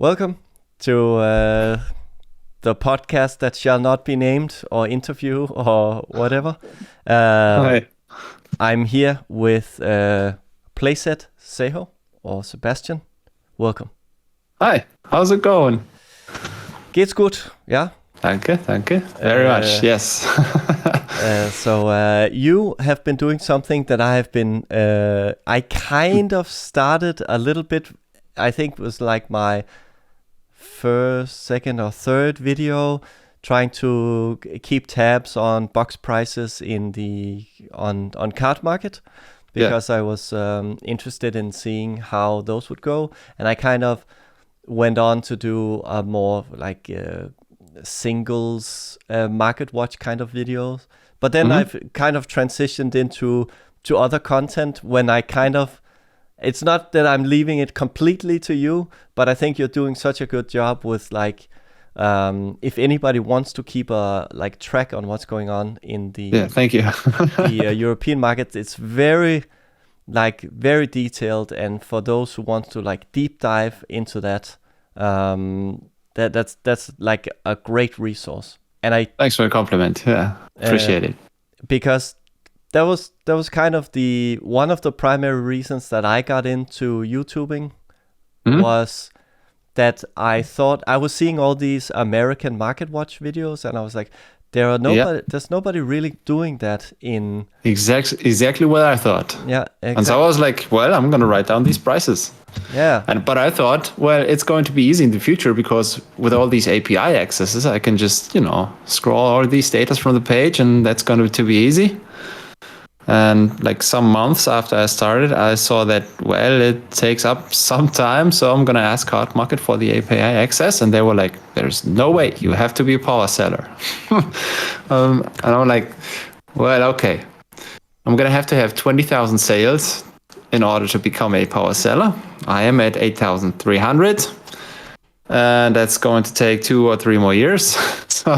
Welcome to the podcast that shall not be named or interview or whatever. Hi. I'm here with playset Seho or Sebastian. Welcome. Hi, how's it going? Geht's gut, ja? Danke. Very much, yes. So you have been doing something that I have been, I kind of started a little bit, I think it was like my first, second or third video, trying to keep tabs on box prices on cardmarket, because I was interested in seeing how those would go, and I kind of went on to do a more like singles market watch kind of videos, but then I've kind of transitioned into other content when I kind of, it's not that I'm leaving it completely to you, but I think you're doing such a good job with like, if anybody wants to keep a like track on what's going on in the thank you. the European market, it's very detailed, and for those who want to like deep dive into that, that's like a great resource. And Thanks for the compliment. Yeah, appreciate it. Because that was kind of one of the primary reasons that I got into YouTubing, was that I thought I was seeing all these American market watch videos, and I was like, there's nobody really doing that in exactly what I thought. Yeah, exactly. And so I was like, well, I'm gonna write down these prices. Yeah. But I thought, well, it's going to be easy in the future, because with all these API accesses, I can just, scroll all these data from the page, and that's going to be easy. And like some months after I started, I saw that, well, it takes up some time, so I'm going to ask cardmarket for the API access. And they were like, there's no way, you have to be a power seller. And I'm like, well, okay, I'm going to have 20,000 sales in order to become a power seller. I am at 8,300, and that's going to take 2 or 3 more years. So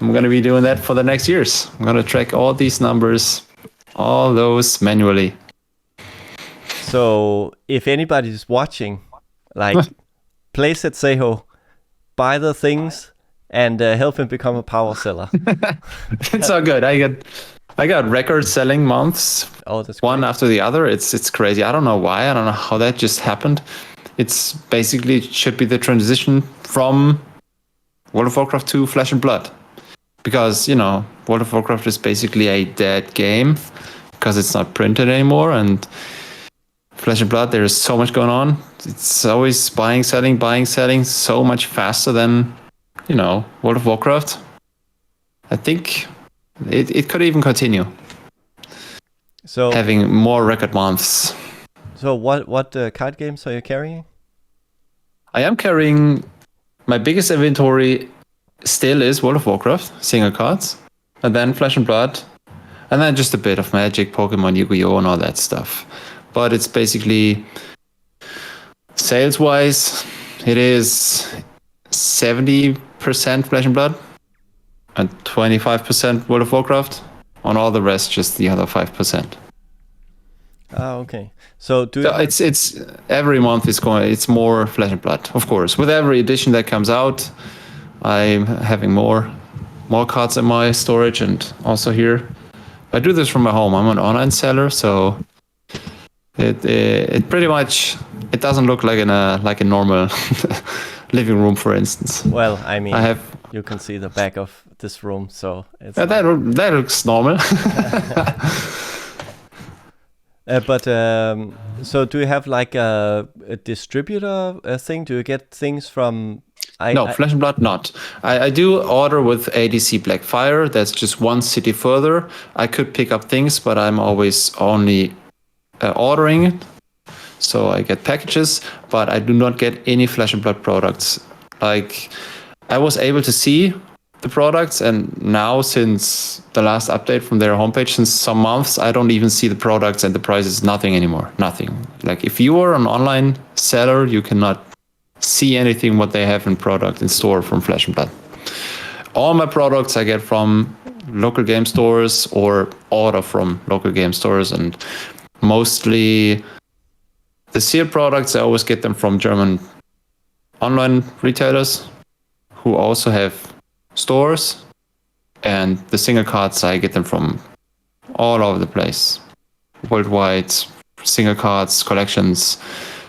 I'm going to be doing that for the next years. I'm going to track all these numbers, all those manually. So if anybody's watching, like, place at Seho, buy the things, and help him become a power seller. It's all good. I got record selling months. Oh, that's one great. after the other. It's crazy. I don't know why. I don't know how that just happened. It's basically should be the transition from World of Warcraft to Flesh and Blood. Because, World of Warcraft is basically a dead game because it's not printed anymore. And Flesh and Blood, there is so much going on. It's always buying, selling so much faster than, World of Warcraft. I think it could even continue. So having more record months. So what card games are you carrying? I am carrying, my biggest inventory still is World of Warcraft, single cards, and then Flesh and Blood, and then just a bit of Magic, Pokemon, Yu-Gi-Oh, and all that stuff. But it's basically, sales-wise, it is 70% Flesh and Blood and 25% World of Warcraft. On all the rest, just the other 5%. Ah, okay. So it's every month it's more Flesh and Blood, of course. With every edition that comes out, I'm having more cards in my storage, and also here. I do this from my home. I'm an online seller, so it pretty much, it doesn't look like a normal living room, for instance. Well, I mean, you can see the back of this room, so it's that looks normal. But so do you have like a distributor thing? Do you get things from? No, Flesh and Blood not. I do order with ADC Blackfire. That's just one city further. I could pick up things, but I'm always only ordering it. So I get packages, but I do not get any Flesh and Blood products. Like, I was able to see the products, and now since the last update from their homepage, since some months, I don't even see the products and the prices, nothing anymore, nothing. Like, if you are an online seller, you cannot see anything what they have in store from Flesh and Blood. All my products I get from local game stores or order from local game stores, and mostly the sealed products, I always get them from German online retailers who also have stores, and the single cards, I get them from all over the place, worldwide, single cards, collections.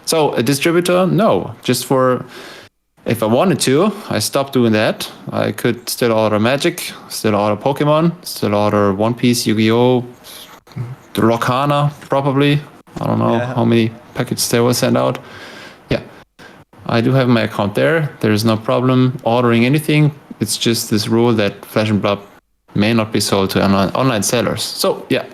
So a distributor, no, just for, if I wanted to, I stopped doing that. I could still order Magic, still order Pokemon, still order One Piece, Yu-Gi-Oh!, the Lorcana, probably. I don't know how many packets they will send out. Yeah, I do have my account there. There is no problem ordering anything. It's just this rule that Flesh and Blood may not be sold to online sellers. So, yeah.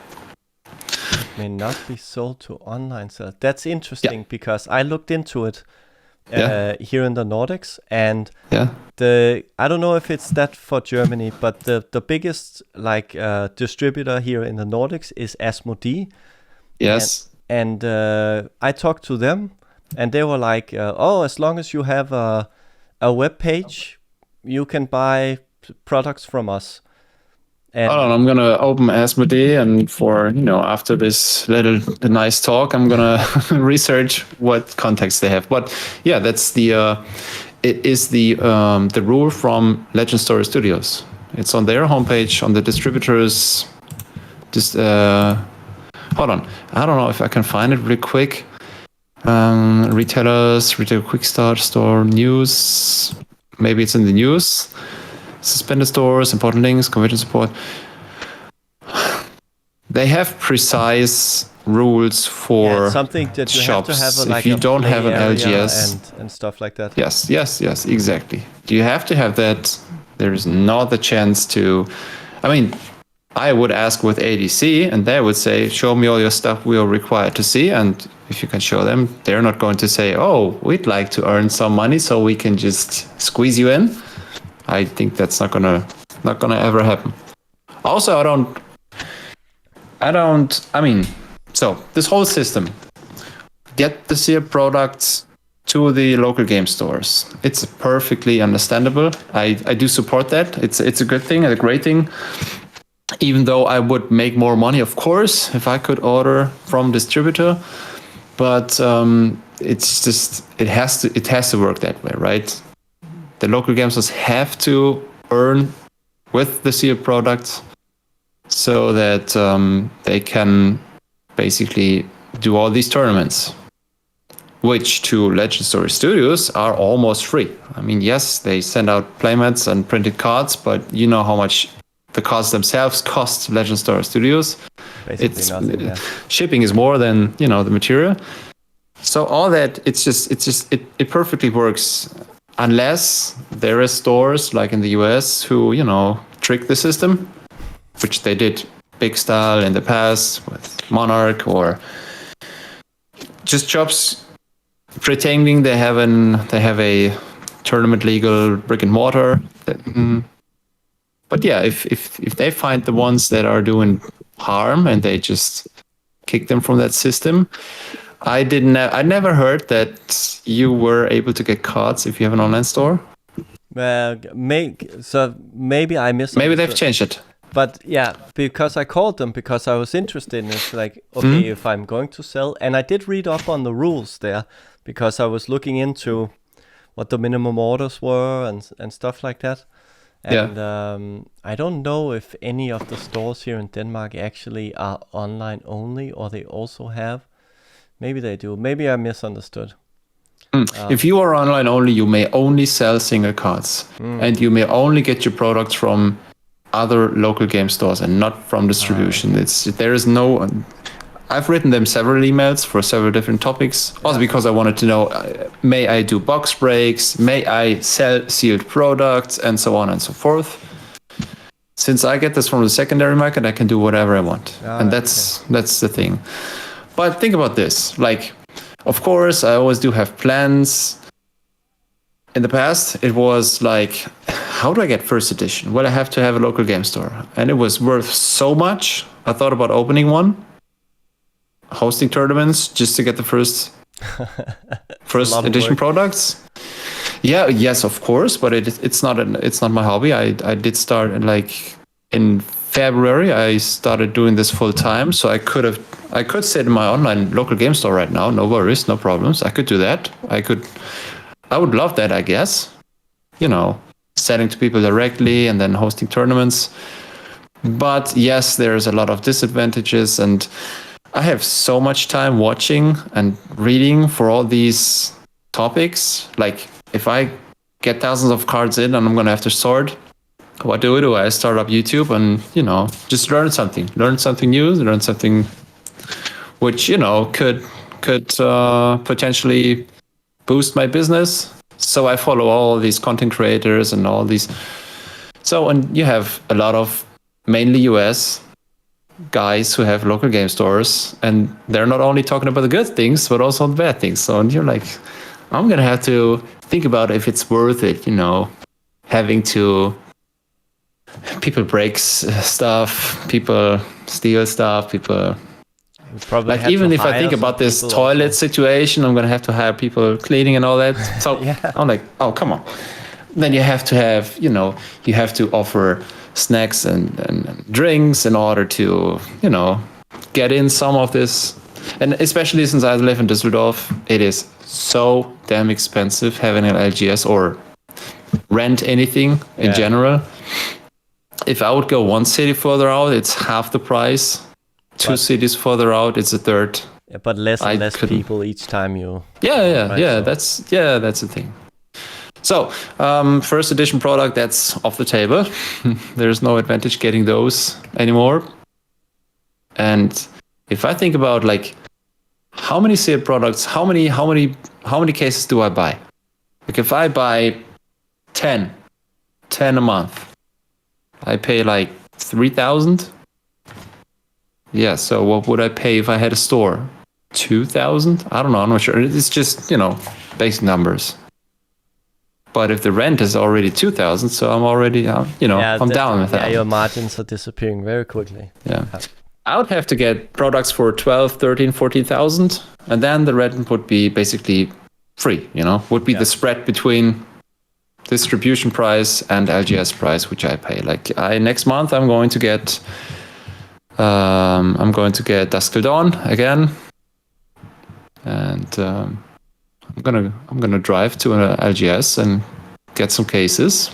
May not be sold to online sellers. That's interesting because I looked into it here in the Nordics, and I don't know if it's that for Germany, but the biggest distributor here in the Nordics is Asmodee. Yes. And I talked to them, and they were like, as long as you have a web page, you can buy products from us. And hold on, I'm gonna open Asmodee, and for after this the nice talk, I'm gonna research what context they have. But yeah, that's it is the rule from Legend Story Studios. It's on their homepage, on the distributors. Just hold on, I don't know if I can find it really quick. Retailers, retail quick start store news. Maybe it's in the news. Suspended stores, important links, conversion support. They have precise rules for something that you shops. have to have if you don't have an LGS and stuff like that. Yes, exactly. Do you have to have that? There is not the chance to. I mean, I would ask with ADC, and they would say, "Show me all your stuff we are required to see." And if you can show them, they're not going to say, "Oh, we'd like to earn some money, so we can just squeeze you in." I think that's not gonna ever happen. Also, I mean, so this whole system, get the sealed products to the local game stores. It's perfectly understandable. I do support that. It's a good thing and a great thing. Even though I would make more money, of course, if I could order from distributor, but it's just it has to work that way, right? The local game stores have to earn with the sealed products so that they can basically do all these tournaments, which to Legend Story Studios are almost free. I mean, yes, they send out playmats and printed cards, but you know how much the cards themselves cost Legend Story Studios. Basically nothing, shipping is more than the material. So all that, it perfectly works. Unless there are stores like in the US who, trick the system, which they did big style in the past with Monarch, or just shops pretending they have a tournament legal brick and mortar. But yeah, if they find the ones that are doing harm and they just kick them from that system. I never heard that you were able to get cards if you have an online store. Maybe I missed. Maybe they've changed it. But yeah, because I called them because I was interested in it. Like, okay, if I'm going to sell, and I did read up on the rules there because I was looking into what the minimum orders were and stuff like that. And I don't know if any of the stores here in Denmark actually are online only, or they also have. Maybe they do. Maybe I misunderstood. If you are online only, you may only sell single cards, and you may only get your products from other local game stores and not from distribution. There is no. I've written them several emails for several different topics, also because I wanted to know: may I do box breaks? May I sell sealed products, and so on and so forth? Since I get this from the secondary market, I can do whatever I want, and that's the thing. But think about this, like, of course, I always do have plans. In the past, it was like, how do I get first edition? Well, I have to have a local game store. And it was worth so much. I thought about opening one, hosting tournaments just to get the first edition products. Yeah, yes, of course, but it's not my hobby. I did start in February. I started doing this full time, so I could sit in my online local game store right now. No worries, no problems. I could do that. I could I would love that, I guess. Selling to people directly and then hosting tournaments. But yes, there's a lot of disadvantages, and I have so much time watching and reading for all these topics. Like, if I get thousands of cards in and I'm going to have to sort, what do? I start up YouTube and, just learn something new, learn something which, could potentially boost my business. So I follow all these content creators and all these. So, and you have a lot of mainly US guys who have local game stores, and they're not only talking about the good things, but also the bad things. So, and you're like, I'm going to have to think about if it's worth it, having to, people break stuff, people steal stuff, people, like, even if I think about this toilet situation, I'm going to have people cleaning and all that. So yeah. I'm like, oh, come on. Then you have to have, you have to offer snacks and drinks in order to, get in some of this. And especially since I live in Düsseldorf, it is so damn expensive having an LGS or rent anything in general. If I would go one city further out, it's half the price. Two cities further out, it's a third. Yeah, but less and less people each time you. Yeah. That's the thing. So, first edition product, that's off the table. There's no advantage getting those anymore. And if I think about, like, how many sealed products, how many cases do I buy? Like, if I buy 10 a month, I pay like 3,000. Yeah, so what would I pay if I had a store? 2,000? I don't know, I'm not sure. It's just, basic numbers. But if the rent is already 2,000, so I'm already, I'm down with that. Yeah, your margins are disappearing very quickly. Yeah. I would have to get products for 12, 13, 14,000, and then the rent would be basically free, would be the spread between distribution price and LGS price, which I pay. Like, next month I'm going to get Dusk Till Dawn again, and I'm gonna drive to an LGS and get some cases,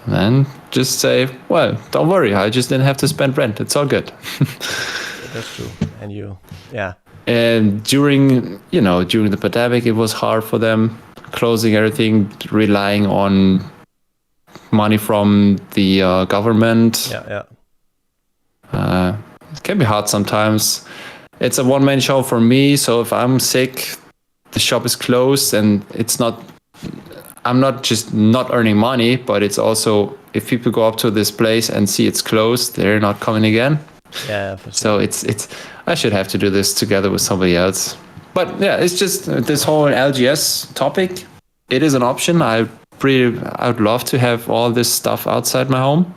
and then just say, well, don't worry, I just didn't have to spend rent. It's all good. That's true. And during the pandemic, it was hard for them, closing everything, relying on money from the government. It can be hard sometimes. It's a one-man show for me, so if I'm sick, the shop is closed, and I'm not just not earning money, but it's also, if people go up to this place and see it's closed, they're not coming again. Yeah, for sure. So it's I should have to do this together with somebody else. But yeah, it's just this whole LGS topic. It is an option. I would love to have all this stuff outside my home.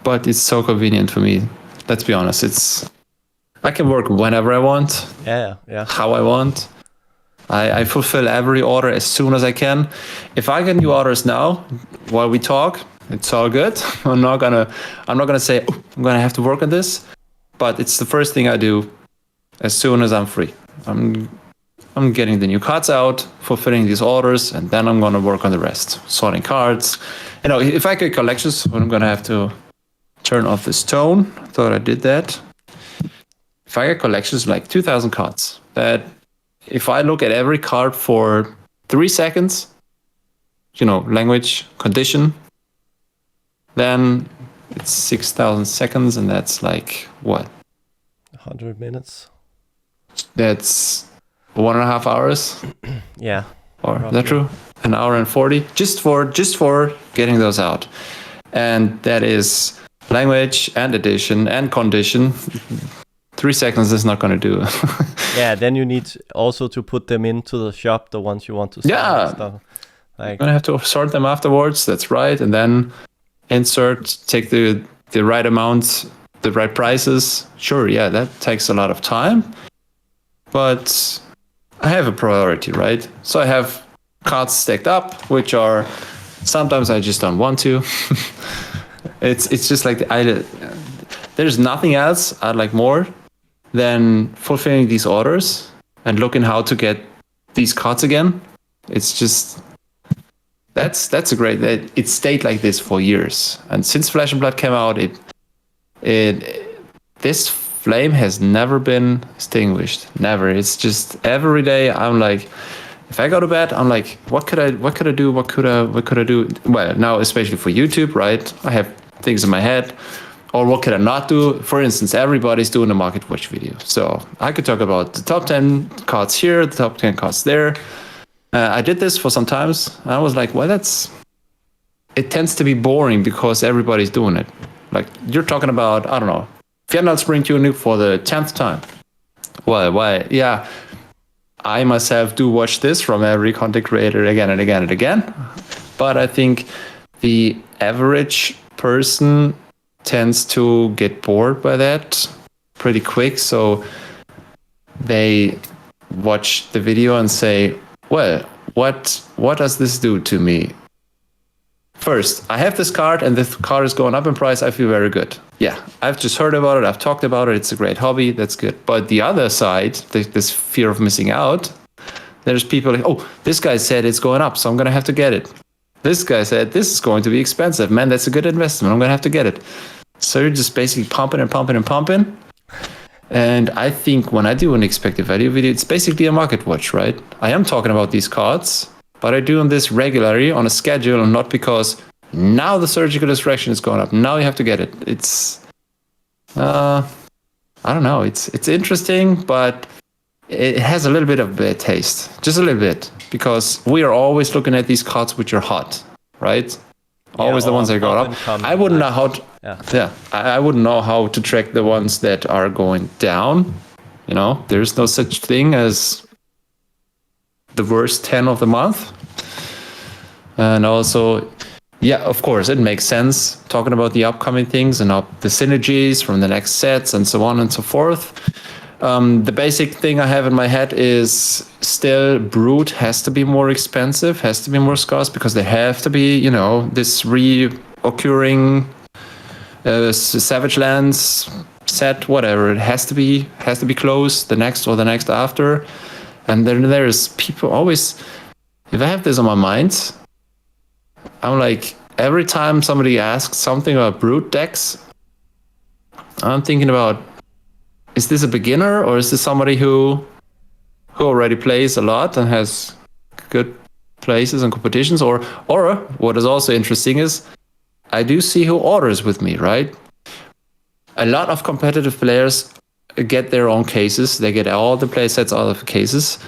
But it's so convenient for me. Let's be honest. I can work whenever I want. Yeah. How I want. I fulfill every order as soon as I can. If I get new orders now, while we talk, it's all good. I'm not gonna say, oh, I'm gonna have to work on this. But it's the first thing I do as soon as I'm free. I'm getting the new cards out, fulfilling these orders, and then I'm gonna work on the rest, sorting cards. If I get collections, I'm gonna have to turn off this tone. Thought I did that. If I get collections like 2,000 cards, that if I look at every card for 3 seconds, language, condition, then it's 6,000 seconds, and that's like what? 100 minutes. That's 1.5 hours. Yeah. Or is that true? 1 hour and 40 just for getting those out. And that is language and edition and condition. 3 seconds is not going to do. Yeah, then you need also to put them into the shop, the ones you want to sell. Yeah. Stuff. You're going to have to sort them afterwards. That's right. And then insert, take the right amounts, the right prices. Sure, yeah, that takes a lot of time. But I have a priority, right? So I have cards stacked up, which are sometimes I just don't want to. It's just like there's nothing else I'd like more than fulfilling these orders and looking how to get these cards again. It's just that's a great. It stayed like this for years, and since Flesh and Blood came out, this flame has never been extinguished. Never. It's just every day I'm like, if I go to bed, I'm like, what could I do? What could I do? Well, now especially for YouTube, right? I have things in my head. Or what could I not do? For instance, everybody's doing a market watch video. So I could talk about the top 10 cards here, the top 10 cards there. I did this for some times. I was like, well, it tends to be boring because everybody's doing it. Like you're talking about, I don't know, Vietnam Spring Tuning for the 10th time. Well, why? Yeah, I myself do watch this from every content creator again and again and again. But I think the average person tends to get bored by that pretty quick. So they watch the video and say, well, what does this do to me? First, I have this card and this card is going up in price. I feel very good. Yeah, I've just heard about it. I've talked about it. It's a great hobby. That's good. But the other side, this fear of missing out, there's people like, oh, this guy said it's going up, so I'm going to have to get it. This guy said this is going to be expensive. Man, that's a good investment. I'm going to have to get it. So you're just basically pumping and pumping and pumping. And I think when I do an expected value video, it's basically a market watch, right? I am talking about these cards, but I do this regularly on a schedule and not because now the surgical distraction is going up. Now you have to get it. It's, I don't know. It's interesting, but it has a little bit of bad taste, just a little bit, because we are always looking at these cards which are hot, right? Always the ones that go up. I wouldn't know how to, I wouldn't know how to track the ones that are going down. You know, there's no such thing as the worst 10 of the month. And also, yeah, of course, it makes sense talking about the upcoming things and the synergies from the next sets and so on and so forth. The basic thing I have in my head is still Brute has to be more expensive, has to be more scarce, because there have to be, you know, this reoccurring Savage Lands set, whatever. It has to be close, the next or the next after. And then there's people always, if I have this on my mind, I'm like, every time somebody asks something about Brute decks, I'm thinking about, is this a beginner or is this somebody who already plays a lot and has good places and competitions? Or what is also interesting is I do see who orders with me, right? A lot of competitive players get their own cases. They get all the play sets out of cases,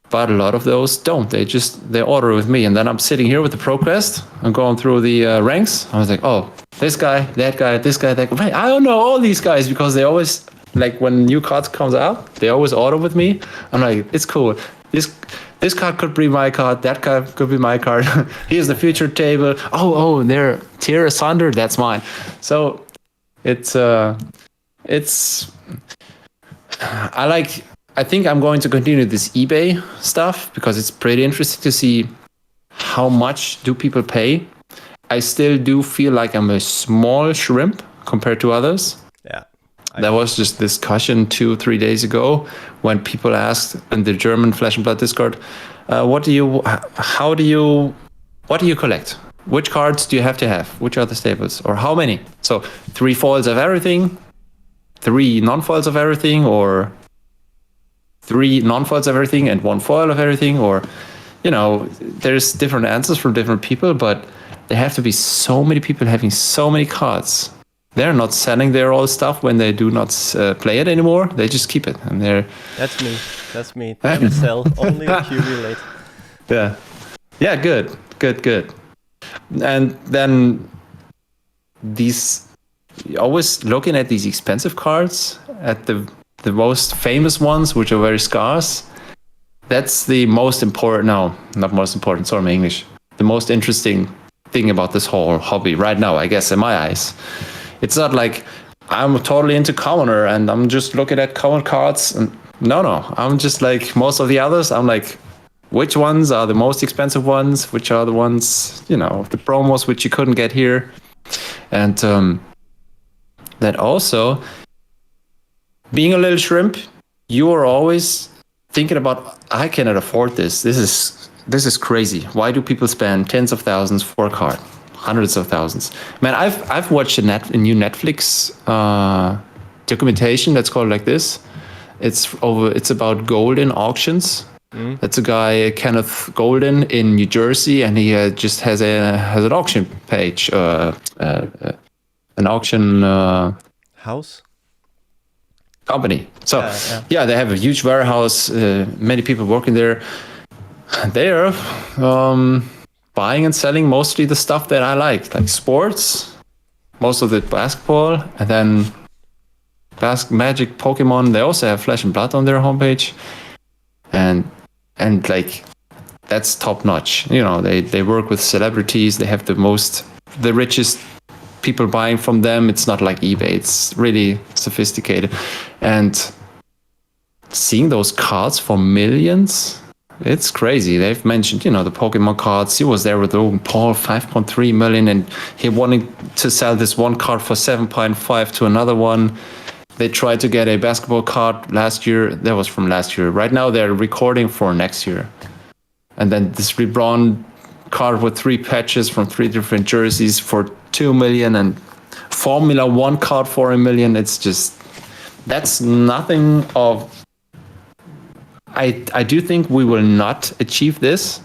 but a lot of those don't. They order with me. And then I'm sitting here with the ProQuest. I'm going through the ranks. I was like, oh, this guy, that guy, this guy, that guy. I don't know all these guys because they always, like when new cards comes out, they always order with me. I'm like, it's cool. This card could be my card. That card could be my card. Here's the future table. Oh, there, Tear Asunder. That's mine. So I think I'm going to continue this eBay stuff because it's pretty interesting to see how much do people pay. I still do feel like I'm a small shrimp compared to others. Yeah. There was just discussion 2-3 days ago when people asked in the German Flesh and Blood Discord, what do you collect? Which cards do you have to have? Which are the staples? Or how many? So 3 foils of everything, 3 non-foils of everything, or 3 non-foils of everything and 1 foil of everything, or, you know, there's different answers from different people, but there have to be so many people having so many cards. They're not selling their old stuff when they do not play it anymore. They just keep it, and they're. That's me. Never sell, only accumulate. Yeah. Good. And then always looking at these expensive cards, at the most famous ones, which are very scarce. That's the most important. No, not most important. Sorry, my English. The most interesting thing about this whole hobby right now, I guess, in my eyes. It's not like I'm totally into commoner and I'm just looking at common cards. And no, I'm just like most of the others. I'm like, which ones are the most expensive ones? Which are the ones, you know, the promos which you couldn't get here? And that also, being a little shrimp, you are always thinking about, I cannot afford this. This is crazy. Why do people spend tens of thousands for a card? Hundreds of thousands. Man, I've watched a new Netflix documentation that's called like this. It's about Golden auctions. That's a guy, Kenneth Golden, in New Jersey, and he just has an auction page, an auction house company. So yeah, they have a huge warehouse. Many people working there. They're buying and selling mostly the stuff that I like sports, most of it basketball, and then Magic, Pokemon. They also have Flesh and Blood on their homepage, and like that's top notch. You know, they work with celebrities. They have the richest people buying from them. It's not like eBay. It's really sophisticated, and seeing those cards for millions. It's crazy. They've mentioned, the Pokemon cards. He was there with Logan Paul, 5.3 million, and he wanted to sell this one card for 7.5 to another one. They tried to get a basketball card last year. That was from last year. Right now they're recording for next year. And then this LeBron card with 3 patches from 3 different jerseys for 2 million, and Formula 1 card for 1 million. It's just, that's nothing of... I do think we will not achieve this,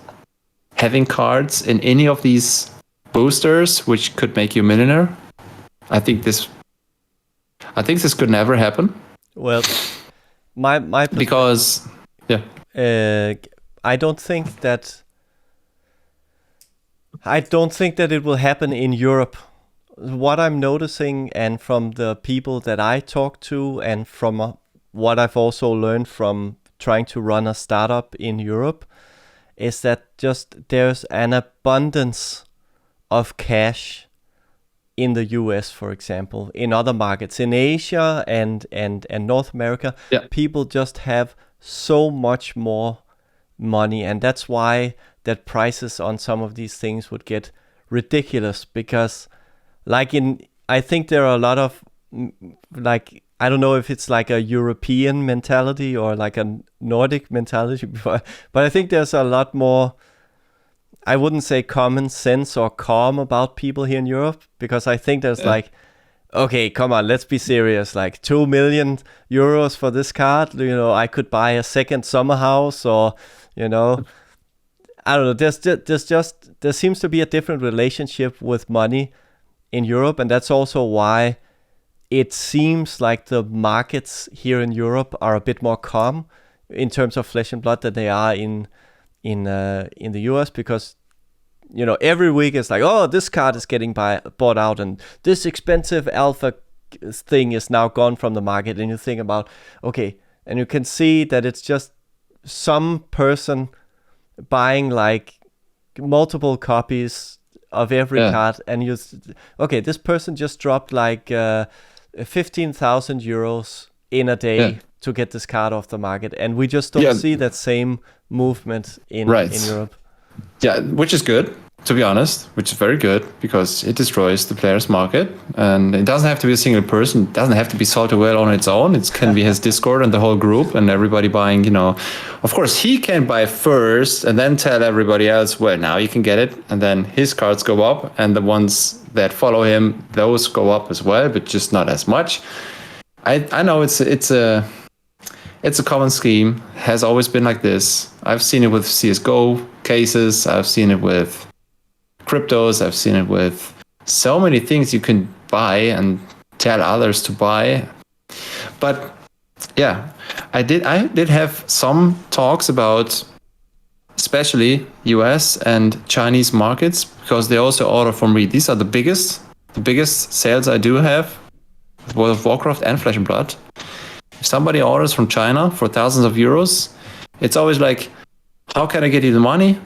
having cards in any of these boosters, which could make you a millionaire. I think this could never happen. Well, my because I don't think that it will happen in Europe. What I'm noticing, and from the people that I talk to, and from what I've also learned from trying to run a startup in Europe, is that just there's an abundance of cash in the US, for example, in other markets, in Asia and North America. People just have so much more money, and that's why that prices on some of these things would get ridiculous, because I think there are a lot of I don't know if it's like a European mentality or like a Nordic mentality, but I think there's a lot more, I wouldn't say common sense or calm about people here in Europe, because I think there's okay, come on, let's be serious. Like 2 million euros for this card, I could buy a second summer house, or, I don't know. There seems to be a different relationship with money in Europe, and that's also why it seems like the markets here in Europe are a bit more calm in terms of Flesh and Blood than they are in the US, because every week it's like, oh, this card is getting bought out, and this expensive alpha thing is now gone from the market, and you think about, okay, and you can see that it's just some person buying like multiple copies of every card, and this person just dropped like 15,000 euros in a day to get this card off the market, and we just don't see that same movement in Europe. Yeah, which is good, to be honest, which is very good, because it destroys the player's market, and it doesn't have to be a single person. It doesn't have to be Salty Whale on its own. It can be his Discord and the whole group, and everybody buying, of course he can buy first and then tell everybody else, well, now you can get it, and then his cards go up, and the ones that follow him, those go up as well, but just not as much. I know it's a common scheme, has always been like this. I've seen it with CSGO cases, I've seen it with cryptos, I've seen it with so many things you can buy and tell others to buy. But yeah, I did have some talks about especially US and Chinese markets, because they also order from me. These are the biggest sales I do have with World of Warcraft and Flesh and Blood. If somebody orders from China for thousands of euros, it's always like, how can I get you the money?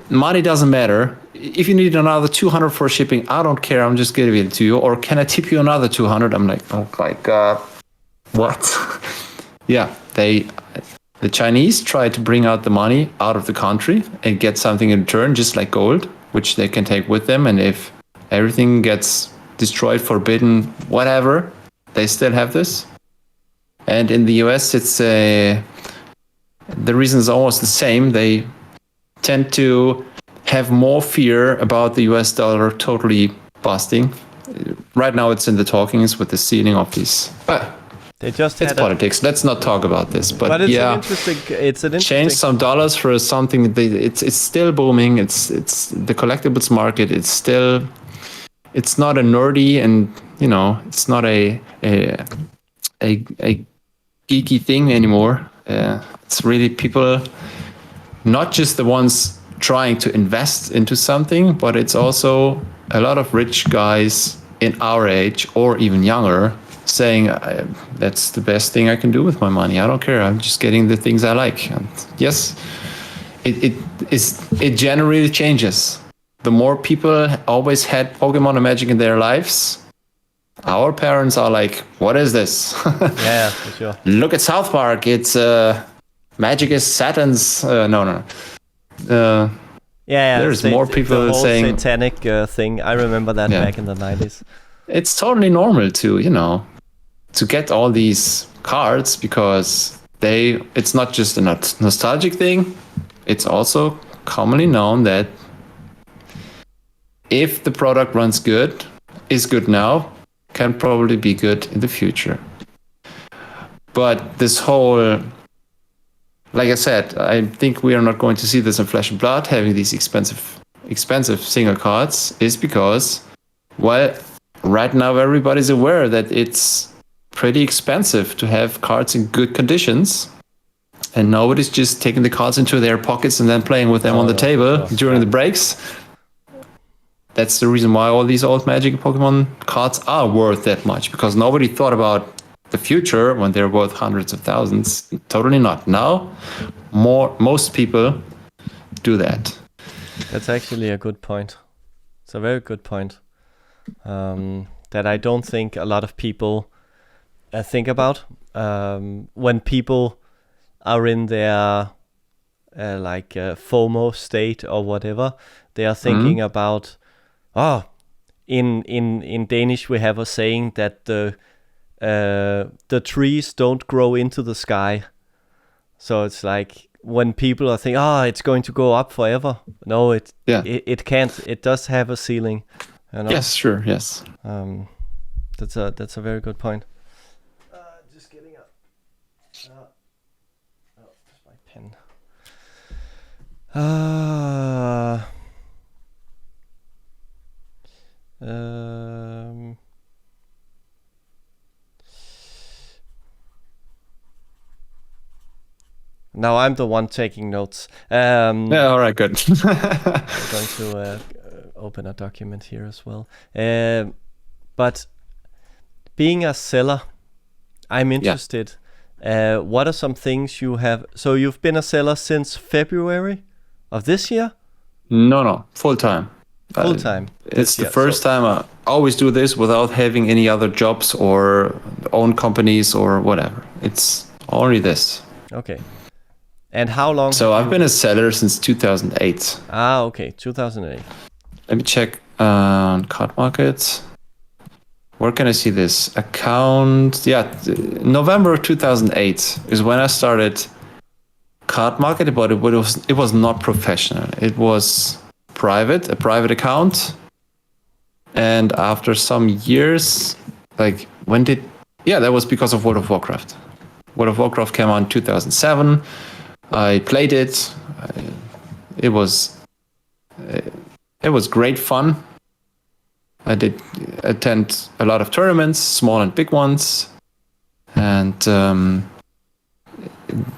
Money doesn't matter. If you need another 200 for shipping, I don't care. I'm just giving it to you. Or can I tip you another 200? I'm like, oh my God, what? Yeah, the Chinese try to bring out the money out of the country and get something in return, just like gold, which they can take with them. And if everything gets destroyed, forbidden, whatever, they still have this. And in the US, it's the reason is almost the same. They tend to have more fear about the US dollar totally busting. Right now it's in the talkings with the ceiling of these. They just it's had politics. Let's not talk about this. But it's yeah, an interesting change some dollars for something. It's still booming. It's the collectibles market. It's not a nerdy and it's not a geeky thing anymore. It's really people, not just the ones trying to invest into something, but it's also a lot of rich guys in our age or even younger saying that's the best thing I can do with my money. I don't care. I'm just getting the things I like. And yes, it generally changes. The more people always had Pokemon and Magic in their lives, our parents are like, what is this? Yeah, for sure. Look at South Park. It's Magic is Saturn's. No. There's more people the whole saying satanic thing. I remember that back in the 90s. It's totally normal to get all these cards because it's not just a nostalgic thing. It's also commonly known that if the product runs good, is good now, can probably be good in the future. But this whole, like I said, I think we are not going to see this in Flesh and Blood, having these expensive single cards, is because, well, right now everybody's aware that it's pretty expensive to have cards in good conditions. And nobody's just taking the cards into their pockets and then playing with them on the table during the breaks. That's the reason why all these old Magic and Pokemon cards are worth that much, because nobody thought about the future when they're worth hundreds of thousands. Totally not. Now, most people do that. That's actually a good point. It's a very good point that I don't think a lot of people think about. When people are in their FOMO state or whatever, they are thinking about, in Danish we have a saying that the trees don't grow into the sky. So it's like when people are thinking, it's going to go up forever. No, it can't. It does have a ceiling. Yes, sure, yes. That's a very good point. Just getting up. There's my pen. Now I'm the one taking notes. All right, good. I'm going to open a document here as well. But being a seller, I'm interested. What are some things you have? So you've been a seller since February of this year? No, full time. Full time. It's the first time I always do this without having any other jobs or own companies or whatever. It's only this. Okay. And how long? So I've been a seller since 2008. Okay, 2008. Let me check on cardmarket. Where can I see this account? Yeah, November 2008 is when I started cardmarket, but it was not professional. It was a private account. And after some years, that was because of World of Warcraft. World of Warcraft came out in 2007. I played it. It was great fun. I did attend a lot of tournaments, small and big ones. And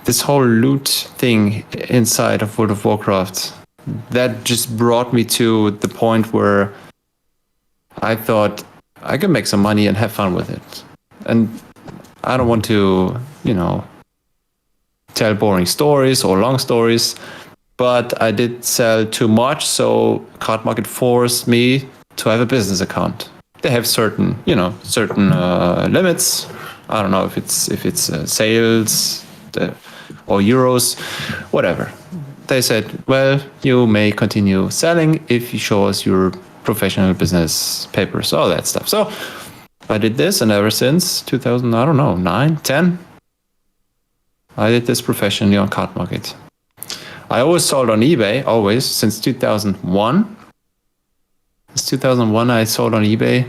this whole loot thing inside of World of Warcraft, that just brought me to the point where I thought I can make some money and have fun with it. And I don't want to, tell boring stories or long stories, but I did sell too much, so Cardmarket forced me to have a business account. They have certain limits. I don't know if it's sales or euros, whatever. They said, well, you may continue selling if you show us your professional business papers, all that stuff. So I did this, and ever since 2009, 10, I did this professionally on cardmarket. I always sold on eBay, always, since 2001. Since 2001, I sold on eBay.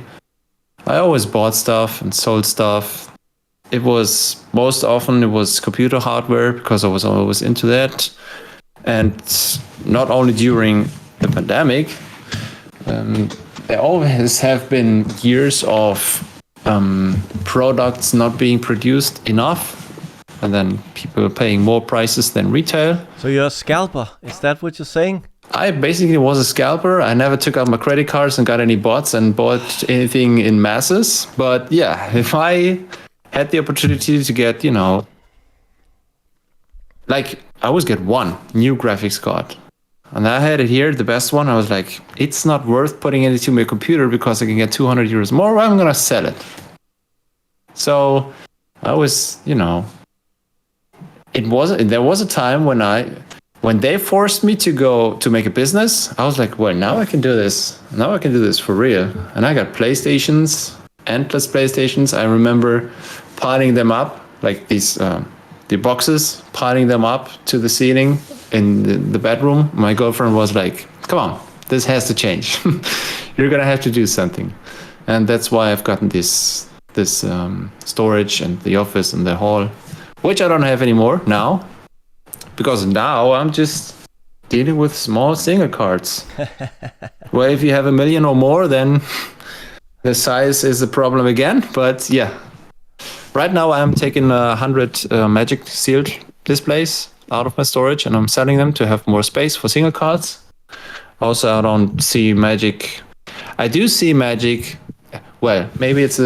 I always bought stuff and sold stuff. Most often it was computer hardware because I was always into that. And not only during the pandemic, there always have been years of products not being produced enough, and then people paying more prices than retail. So you're a scalper, is that what you're saying? I basically was a scalper. I never took out my credit cards and got any bots and bought anything in masses. But yeah, if I had the opportunity to get, like I always get one new graphics card. And I had it here, the best one. I was like, it's not worth putting it into my computer because I can get 200 euros more. I'm going to sell it. So I was, there was a time when they forced me to make a business. I was like, well, now I can do this. Now I can do this for real. And I got PlayStations, endless PlayStations. I remember piling them up, like these, the boxes, piling them up to the ceiling in the bedroom. My girlfriend was like, come on, this has to change. You're going to have to do something. And that's why I've gotten this storage and the office and the hall, which I don't have anymore now, because now I'm just dealing with small single cards. Well, if you have 1 million or more, then the size is a problem again. But yeah, right now I'm taking 100 Magic sealed displays out of my storage, and I'm selling them to have more space for single cards. Also, I don't see Magic. I do see Magic. Well, maybe it's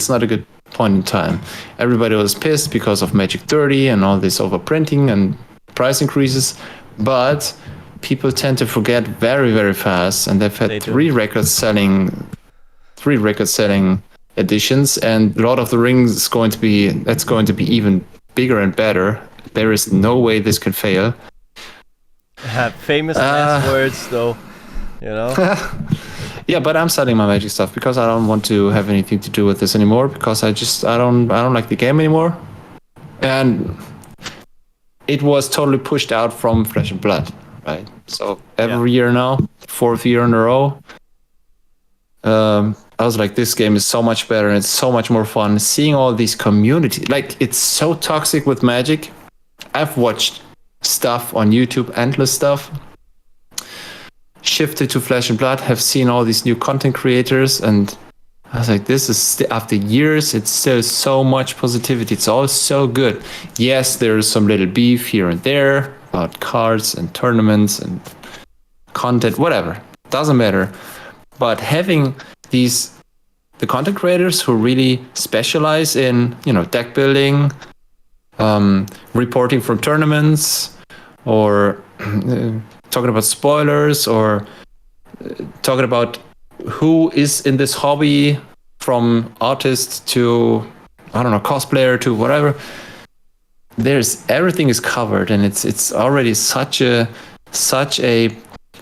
not a good point in time. Everybody was pissed because of Magic 30 and all this overprinting and price increases, but people tend to forget very, very fast, and they've had three record-selling editions, and Lord of the Rings is going to be even bigger and better. There is no way this can fail. Have famous last words, though. Yeah, but I'm selling my Magic stuff because I don't want to have anything to do with this anymore, because I don't like the game anymore. And it was totally pushed out from Flesh and Blood, right? So every year now, 4th year in a row, I was like, this game is so much better and it's so much more fun. Seeing all these communities, like, it's so toxic with Magic. I've watched stuff on YouTube, endless stuff. Shifted to Flesh and Blood, have seen all these new content creators, and I was like, this is after years, it's still so much positivity. It's all so good. Yes, there's some little beef here and there about cards and tournaments and content, whatever. Doesn't matter. But having the content creators who really specialize in, deck building, reporting from tournaments, or talking about spoilers, or talking about who is in this hobby, from artist to, I don't know, cosplayer to whatever. Everything is covered, and it's already such a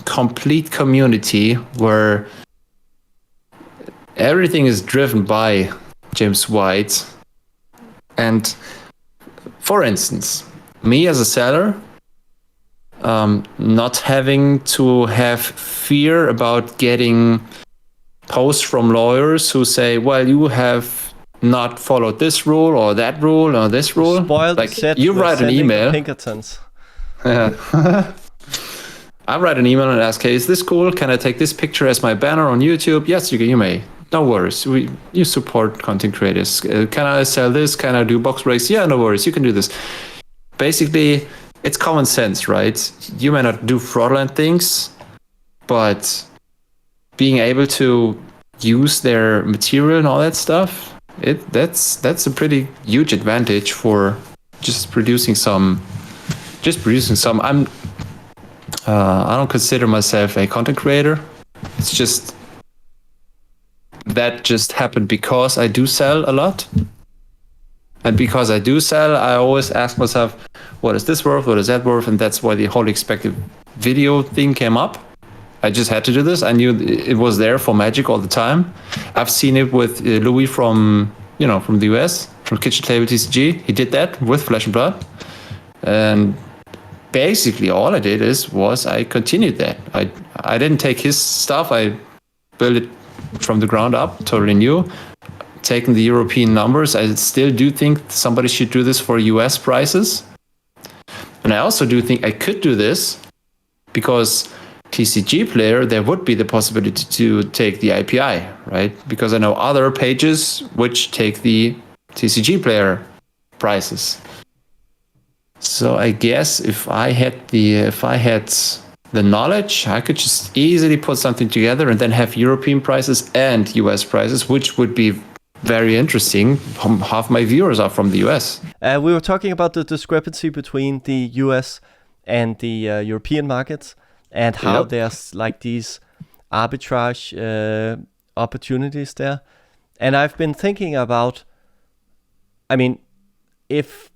complete community where everything is driven by James White. And for instance, me as a seller, not having to have fear about getting posts from lawyers who say, well, you have not followed this rule or that rule or this rule. Spoiled like, set you write an email. Pinkertons. Yeah. I write an email and ask, hey, is this cool? Can I take this picture as my banner on YouTube? Yes, you may. No worries. You support content creators. Can I sell this? Can I do box breaks? Yeah, no worries. You can do this. Basically, it's common sense, right? You may not do fraudulent things, but being able to use their material and all that stuff, that's a pretty huge advantage for just producing some. I don't consider myself a content creator. It's just that just happened because I do sell a lot. And because I do sell, I always ask myself, what is this worth? What is that worth? And that's why the whole expected video thing came up. I just had to do this. I knew it was there for Magic all the time. I've seen it with Louis from the US, from Kitchen Table TCG. He did that with Flesh and Blood. And basically all I did was I continued that. I didn't take his stuff. I built it from the ground up, totally new. Taking the European numbers, I still do think somebody should do this for US prices. And I also do think I could do this because TCG player, there would be the possibility to take the API, right? Because I know other pages which take the TCG player prices. So I guess if I had the knowledge, I could just easily put something together and then have European prices and US prices, which would be very interesting. Half my viewers are from the US. We were talking about the discrepancy between the US and the European markets and how there's like these arbitrage opportunities there. And I've been thinking about, I mean, if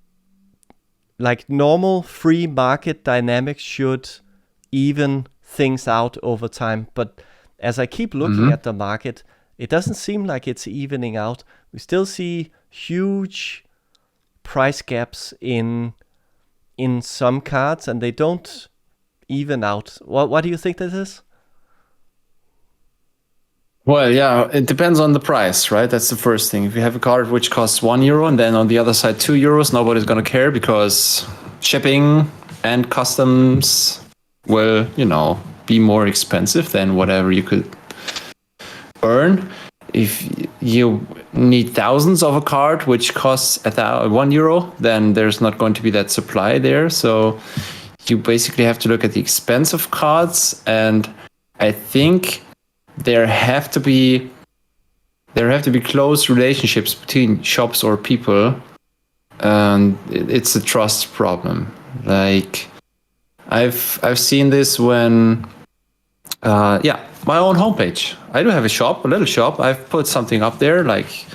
like normal free market dynamics should even things out over time. But as I keep looking at the market, it doesn't seem like it's evening out. We still see huge price gaps in some cards, and they don't even out. What do you think this is? Well, yeah, it depends on the price, right? That's the first thing. If you have a card which costs €1 and then on the other side €2, nobody's going to care because shipping and customs will, be more expensive than whatever you could earn. If you need thousands of a card which costs €1, then there's not going to be that supply there. So you basically have to look at the expense of cards, and I think there have to be close relationships between shops or people, and it's a trust problem. Like I've seen this when my own homepage. I do have a little shop. I've put something up there, like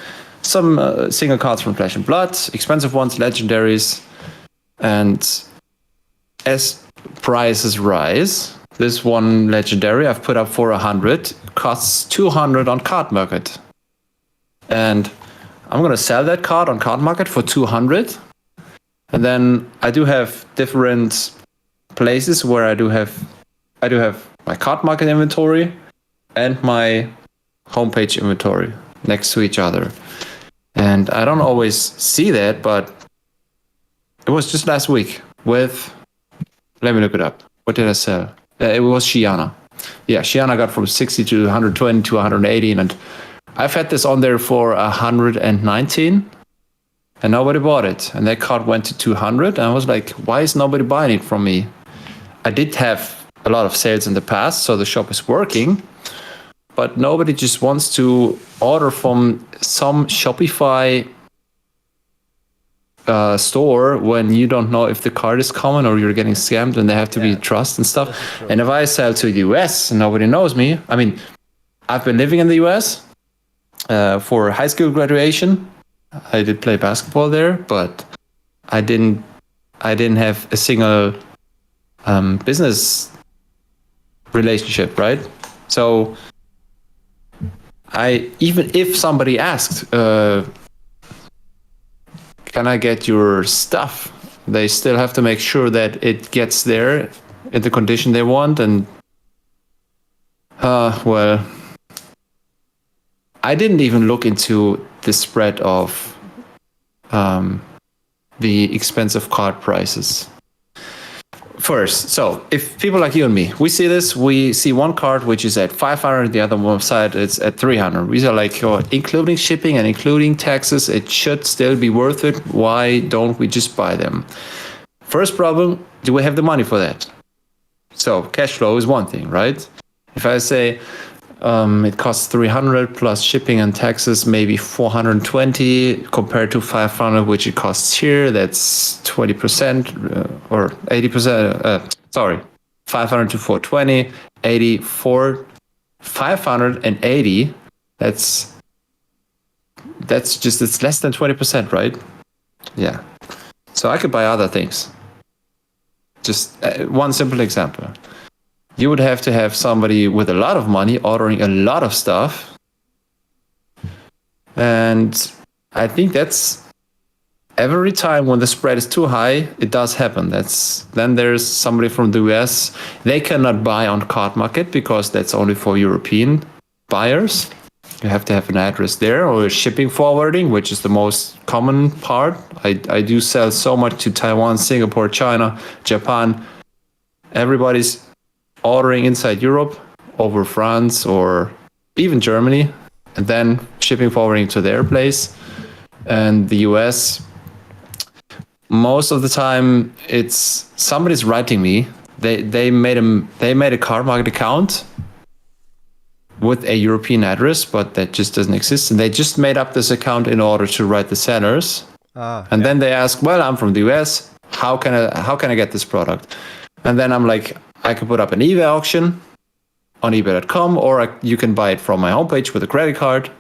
some single cards from Flesh and Blood, expensive ones, legendaries, and as prices rise, this one legendary I've put up for 100 costs 200 on cardmarket, and I'm gonna sell that card on cardmarket for 200. And then I do have different places where I do have my cardmarket inventory and my homepage inventory next to each other, and I don't always see that, but it was just last week with. Let me look it up. What did I sell? It was Shiana. Yeah, Shiana got from 60 to 120 to 118, and I've had this on there for 119, and nobody bought it. And that card went to 200, and I was like, why is nobody buying it from me? I did have a lot of sales in the past, so the shop is working, but nobody just wants to order from some Shopify store when you don't know if the card is coming or you're getting scammed, and they have to be trust and stuff. And if I sell to the US and nobody knows me, I mean, I've been living in the US for high school graduation. I did play basketball there, but I didn't have a single business relationship, right? So even if somebody asked, can I get your stuff? They still have to make sure that it gets there in the condition they want. And well, I didn't even look into the spread of the expensive card prices first. So if people like you and me, we see this, we see one card which is at 500, the other one side it's at 300. We are like, including shipping and including taxes, it should still be worth it. Why don't we just buy them? First problem, do we have the money for that? So cash flow is one thing, right? If I say it costs 300 plus shipping and taxes, maybe 420 compared to 500, which it costs here, that's 20% or 80%. Sorry, 500 to 420, 84, 580. It's less than 20%, right? Yeah. So I could buy other things. Just one simple example. You would have to have somebody with a lot of money ordering a lot of stuff. And I think that's every time when the spread is too high, it does happen. Then there's somebody from the US. They cannot buy on cardmarket because that's only for European buyers. You have to have an address there, or shipping forwarding, which is the most common part. I do sell so much to Taiwan, Singapore, China, Japan. Everybody's ordering inside Europe over France or even Germany, and then shipping forwarding to their place. And the US, most of the time it's somebody's writing me. They made a cardmarket account with a European address, but that just doesn't exist. And they just made up this account in order to write the sellers. Then they ask, well, I'm from the US. How can I get this product? And then I'm like, I can put up an eBay auction on ebay.com, or you can buy it from my homepage with a credit card.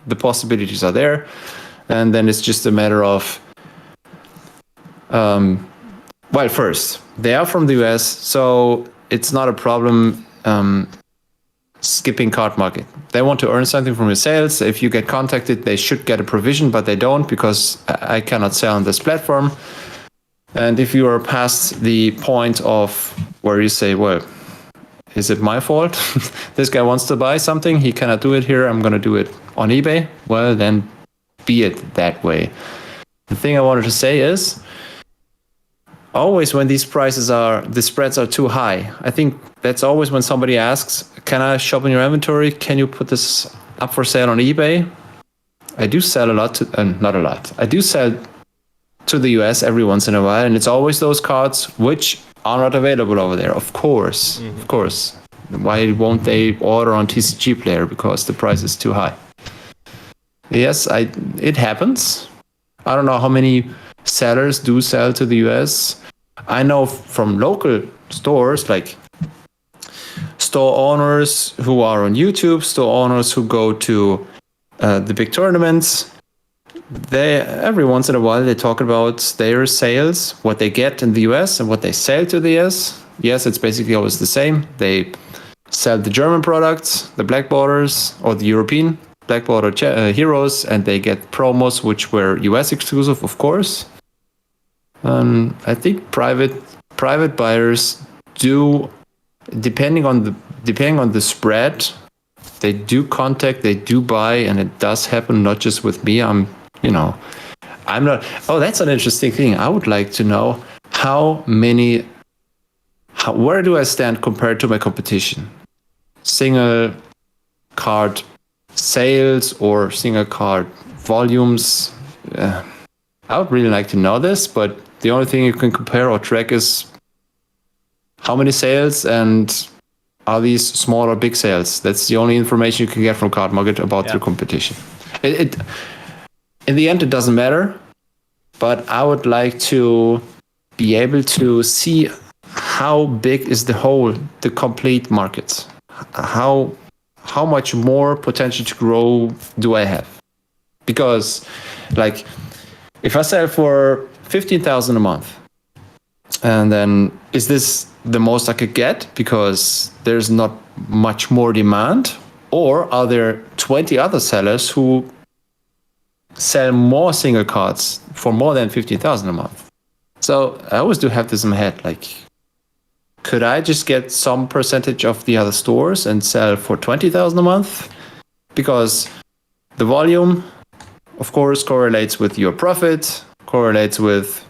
The possibilities are there. And then it's just a matter of, first, they are from the US, so it's not a problem skipping cardmarket. They want to earn something from your sales. If you get contacted, they should get a provision, but they don't, because I cannot sell on this platform. And if you are past the point of where you say, well, is it my fault? This guy wants to buy something, he cannot do it here, I'm going to do it on eBay. Well, then be it that way. The thing I wanted to say is, always when the spreads are too high, I think that's always when somebody asks, can I shop in your inventory? Can you put this up for sale on eBay? I do sell a lot not a lot. I do sell to the US every once in a while, and it's always those cards which are not available over there. Of course. Why won't they order on TCG Player? Because the price is too high. Yes, it happens. I don't know how many sellers do sell to the US. I know from local stores, like store owners who are on YouTube, store owners who go to the big tournaments. Every once in a while they talk about their sales, what they get in the US and what they sell to the US. Yes, it's basically always the same. They sell the German products, the Black Borders, or the European Black Border heroes, and they get promos which were US exclusive, of course. I think private buyers do, depending on the spread, they do contact, they do buy, and it does happen. Not just with me. I'm not. Oh, that's an interesting thing. I would like to know where do I stand compared to my competition? Single card sales or single card volumes. I would really like to know this, but the only thing you can compare or track is how many sales and are these small or big sales. That's the only information you can get from cardmarket about your competition. It in the end, it doesn't matter, but I would like to be able to see how big is the complete market. How much more potential to grow do I have? Because, like, if I sell for 15,000 a month, and then is this the most I could get because there's not much more demand? Or are there 20 other sellers who sell more single cards for more than 15,000 a month? So I always do have this in my head, like, could I just get some percentage of the other stores and sell for 20,000 a month? Because the volume, of course, correlates with your profit, correlates with,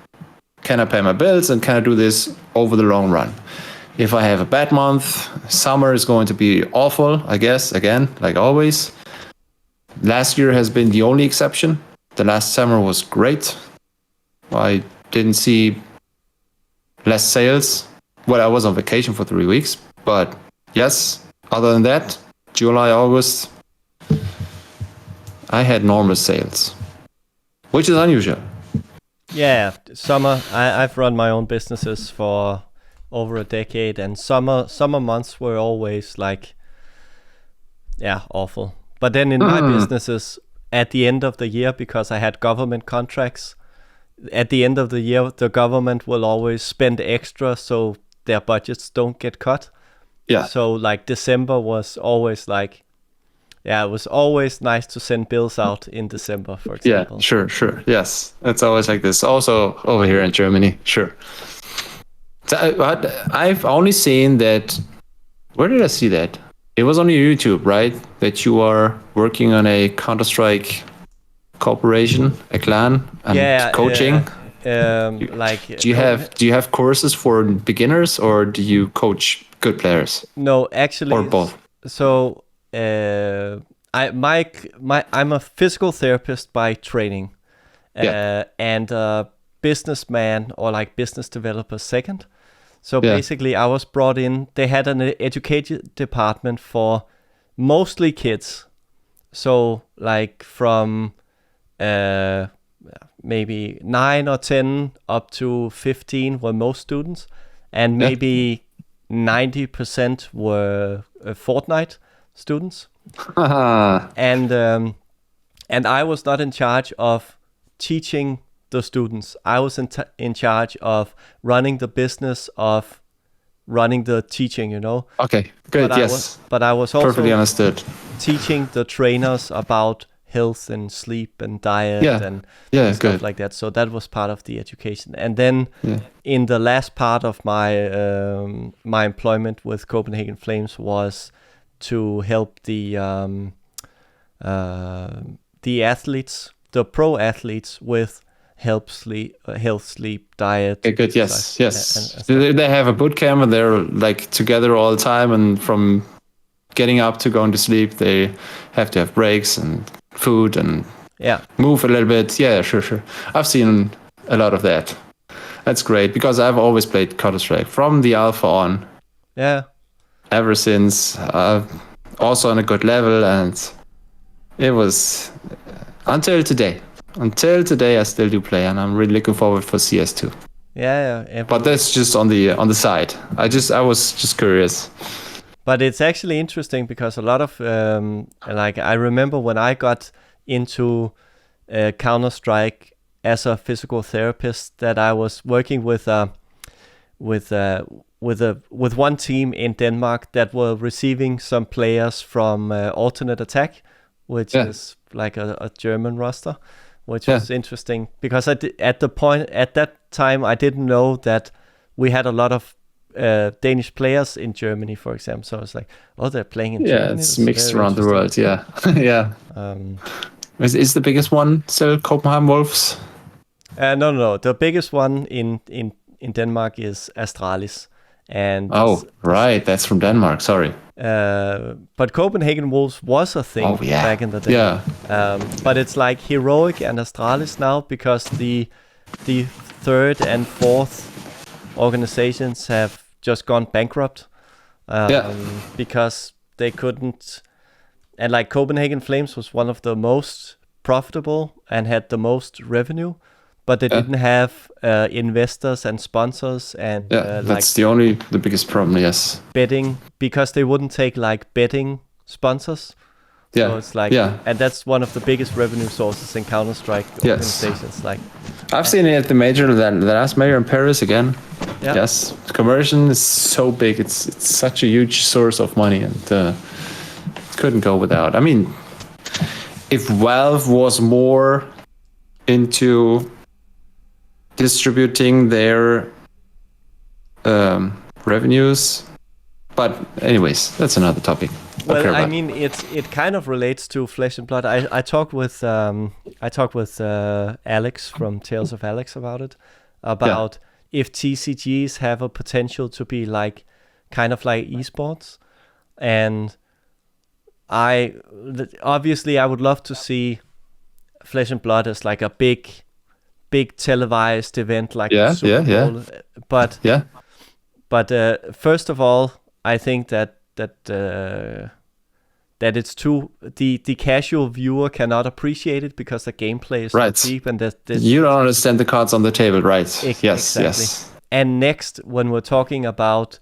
can I pay my bills and can I do this over the long run? If I have a bad month, summer is going to be awful, I guess, again, like always. Last year has been the only exception. The last summer was great. I didn't see less sales. Well, I was on vacation for 3 weeks, but yes, other than that, July, August, I had normal sales, which is unusual. Yeah, summer, I've run my own businesses for over a decade, and summer months were always like, awful. But then in my businesses, at the end of the year, because I had government contracts, at the end of the year, the government will always spend extra so their budgets don't get cut. Yeah. So like December was always like Yeah, it was always nice to send bills out in December, for Yeah, example. sure. Yes, it's always like this. Also over here in Germany, sure. So, but I've only seen that. Where did I see that? It was on your YouTube, right? That you are working on a Counter-Strike corporation, a clan, and coaching. Do you have courses for beginners, or do you coach good players? No, actually, or both. So I'm a physical therapist by training, and a businessman or like business developer second. So basically, I was brought in. They had an education department for mostly kids. So like from maybe 9 or 10 up to 15 were most students, and maybe 90% were Fortnite students. And I was not in charge of teaching the students. I was in charge of running the business of running the teaching, you know. Okay, good. But I was also perfectly understood. Teaching the trainers about health and sleep and diet and stuff like that. So that was part of the education. And then in the last part of my my employment with Copenhagen Flames was to help the athletes, the pro athletes, with health, sleep, diet. Okay, good. Yes. They have a boot camp and they're like together all the time, and from getting up to going to sleep, they have to have breaks and food and move a little bit. Yeah, sure. I've seen a lot of that. That's great, because I've always played Counter-Strike from the alpha on. Yeah. Ever since, also on a good level, and it was until today. Until today, I still do play, and I'm really looking forward for CS2. Yeah. But that's just on the side. I was just curious. But it's actually interesting because a lot of like I remember when I got into Counter-Strike as a physical therapist, that I was working with one team in Denmark that were receiving some players from Alternate Attack, which is like a German roster, which was interesting because at that time I didn't know that we had a lot of Danish players in Germany, for example. So I was like, oh, they're playing in Germany. Yeah, it's mixed around the world. Yeah. Is the biggest one still Copenhagen Wolves? No. The biggest one in Denmark is Astralis. And right, that's from Denmark. Sorry. But Copenhagen Wolves was a thing back in the day. Yeah. But it's like Heroic and Astralis now, because the third and fourth organizations have just gone bankrupt because they couldn't. And like Copenhagen Flames was one of the most profitable and had the most revenue, but they didn't have investors and sponsors and that's the biggest problem. Yes, betting, because they wouldn't take like betting sponsors. So it's like, and that's one of the biggest revenue sources in Counter-Strike organizations. Like, I've seen it at the major, the last major in Paris again. Yeah. Yes, conversion is so big. It's such a huge source of money, and couldn't go without. I mean, if Valve was more into distributing their revenues, but anyways, that's another topic. Well, I mean, it kind of relates to Flesh and Blood. I talked with Alex from Tales of Alex about it, about if TCGs have a potential to be like kind of like esports, and obviously I would love to see Flesh and Blood as like a big televised event like the Super Bowl. But first of all, I think that it's too the casual viewer cannot appreciate it because the gameplay is so cheap, and that you don't understand the cards on the table, right? Exactly. Yes. And next, when we're talking about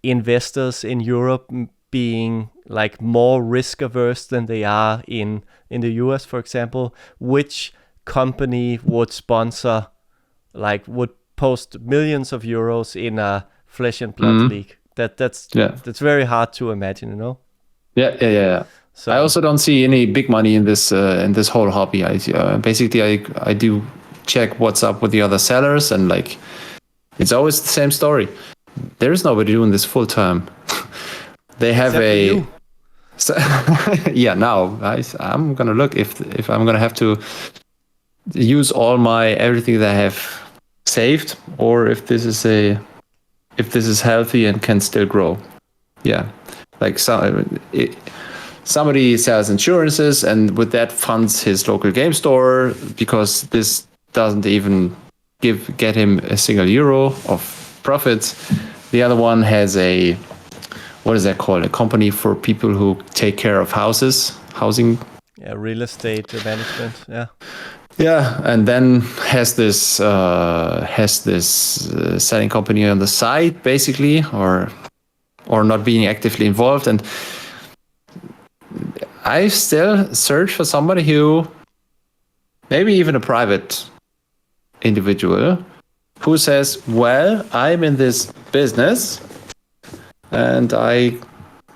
investors in Europe being like more risk averse than they are in the US, for example, which company would sponsor, like would post millions of euros in a Flesh and Blood league? That's very hard to imagine, you know. Yeah. So I also don't see any big money in this whole hobby. I do check what's up with the other sellers, and like it's always the same story. There is nobody doing this full time. They have except for a you. so, yeah. Now I'm gonna look if I'm gonna have to use all my everything that I have saved, or if this is healthy and can still grow. Yeah, like somebody sells insurances and with that funds his local game store because this doesn't even get him a single euro of profits. The other one has a, what is that called, a company for people who take care of housing. Yeah, real estate management. Yeah. Yeah, and then has this selling company on the side, basically, or not being actively involved. And I still search for somebody who, maybe even a private individual, who says, well, I'm in this business and I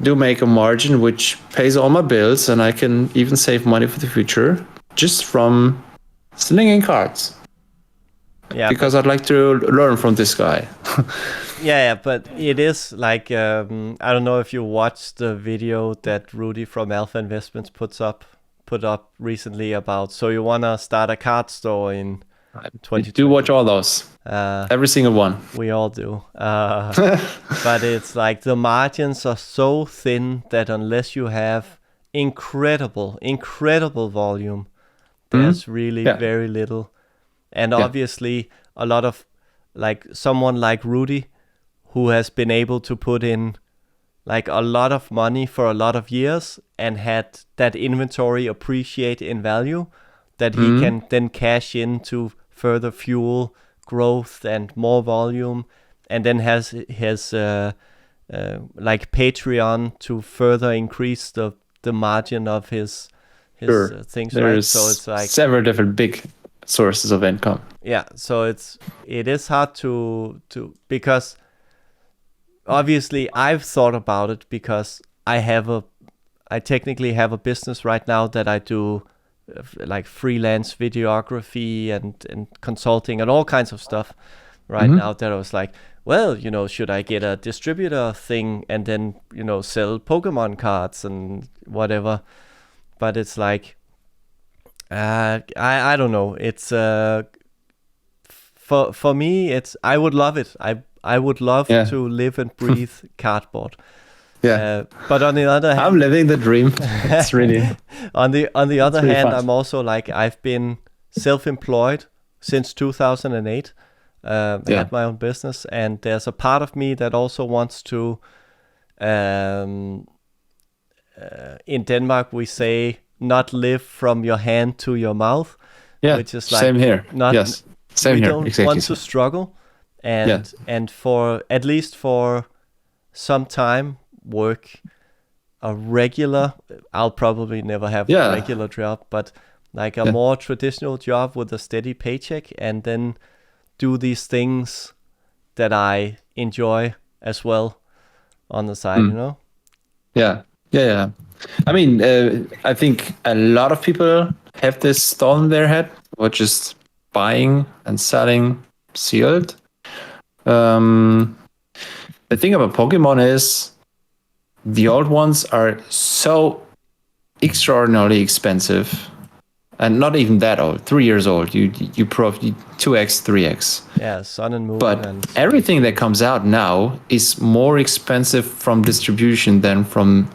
do make a margin which pays all my bills, and I can even save money for the future just from slinging cards. Yeah, because I'd like to learn from this guy. yeah, but it is like I don't know if you watched the video that Rudy from Alpha Investments put up recently about, so you wanna start a card store in I 2020. do watch all those, every single one. We all do. But it's like the margins are so thin that unless you have incredible volume, there's really very little. And obviously a lot of, like someone like Rudy, who has been able to put in like a lot of money for a lot of years and had that inventory appreciate in value, that he can then cash in to further fuel growth and more volume, and then has his like Patreon to further increase the margin of his things. There's right? So it's like several different big sources of income. Yeah, so it is hard to because obviously I've thought about it, because I technically have a business right now that I do like freelance videography and consulting and all kinds of stuff right now, that I was like, well, should I get a distributor thing and then, sell Pokemon cards and whatever. But it's like, I don't know. It's for me, I would love it. I would love to live and breathe cardboard. But on the other hand, I'm living the dream. It's really on the other really hand, fun. I'm also like, I've been self-employed since 2008. I had my own business, and there's a part of me that also wants to. In Denmark, we say not live from your hand to your mouth. Yeah, which is like same here. Yes, same we here. don't Exactly. want to struggle, and for at least for some time work a regular. I'll probably never have a regular job, but like a more traditional job with a steady paycheck, and then do these things that I enjoy as well on the side. Yeah. I mean, I think a lot of people have this thought in their head, or just buying and selling sealed. The thing about Pokemon is the old ones are so extraordinarily expensive, and not even that old, 3 years old. You probably 2x, 3x. Yeah, Sun and Moon. But and everything that comes out now is more expensive from distribution than from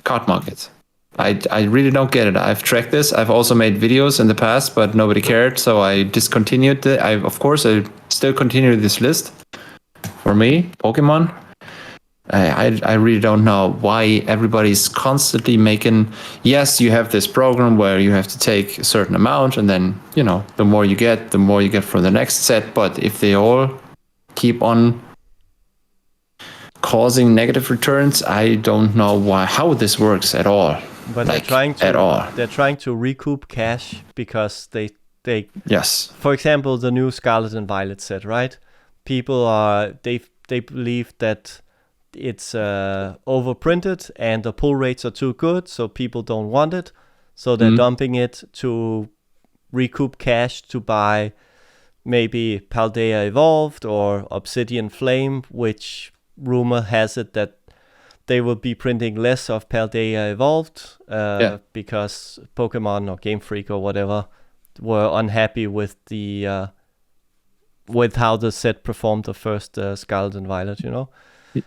cardmarket. I really don't get it. I've tracked this. I've also made videos in the past, but nobody cared, so I discontinued it. I still continue this list. For me, Pokemon, I really don't know why everybody's constantly making. Yes, you have this program where you have to take a certain amount, and then the more you get from the next set. But if they all keep on causing negative returns, I don't know how this works at all. But they're trying to recoup cash, because they for example, the new Scarlet and Violet set, right? People they believe that it's overprinted and the pull rates are too good, so people don't want it, so they're dumping it to recoup cash to buy maybe Paldea Evolved or Obsidian Flame, which rumor has it that they will be printing less of Paldea Evolved because Pokemon or Game Freak or whatever were unhappy with the with how the set performed the first Scarlet and Violet, you know.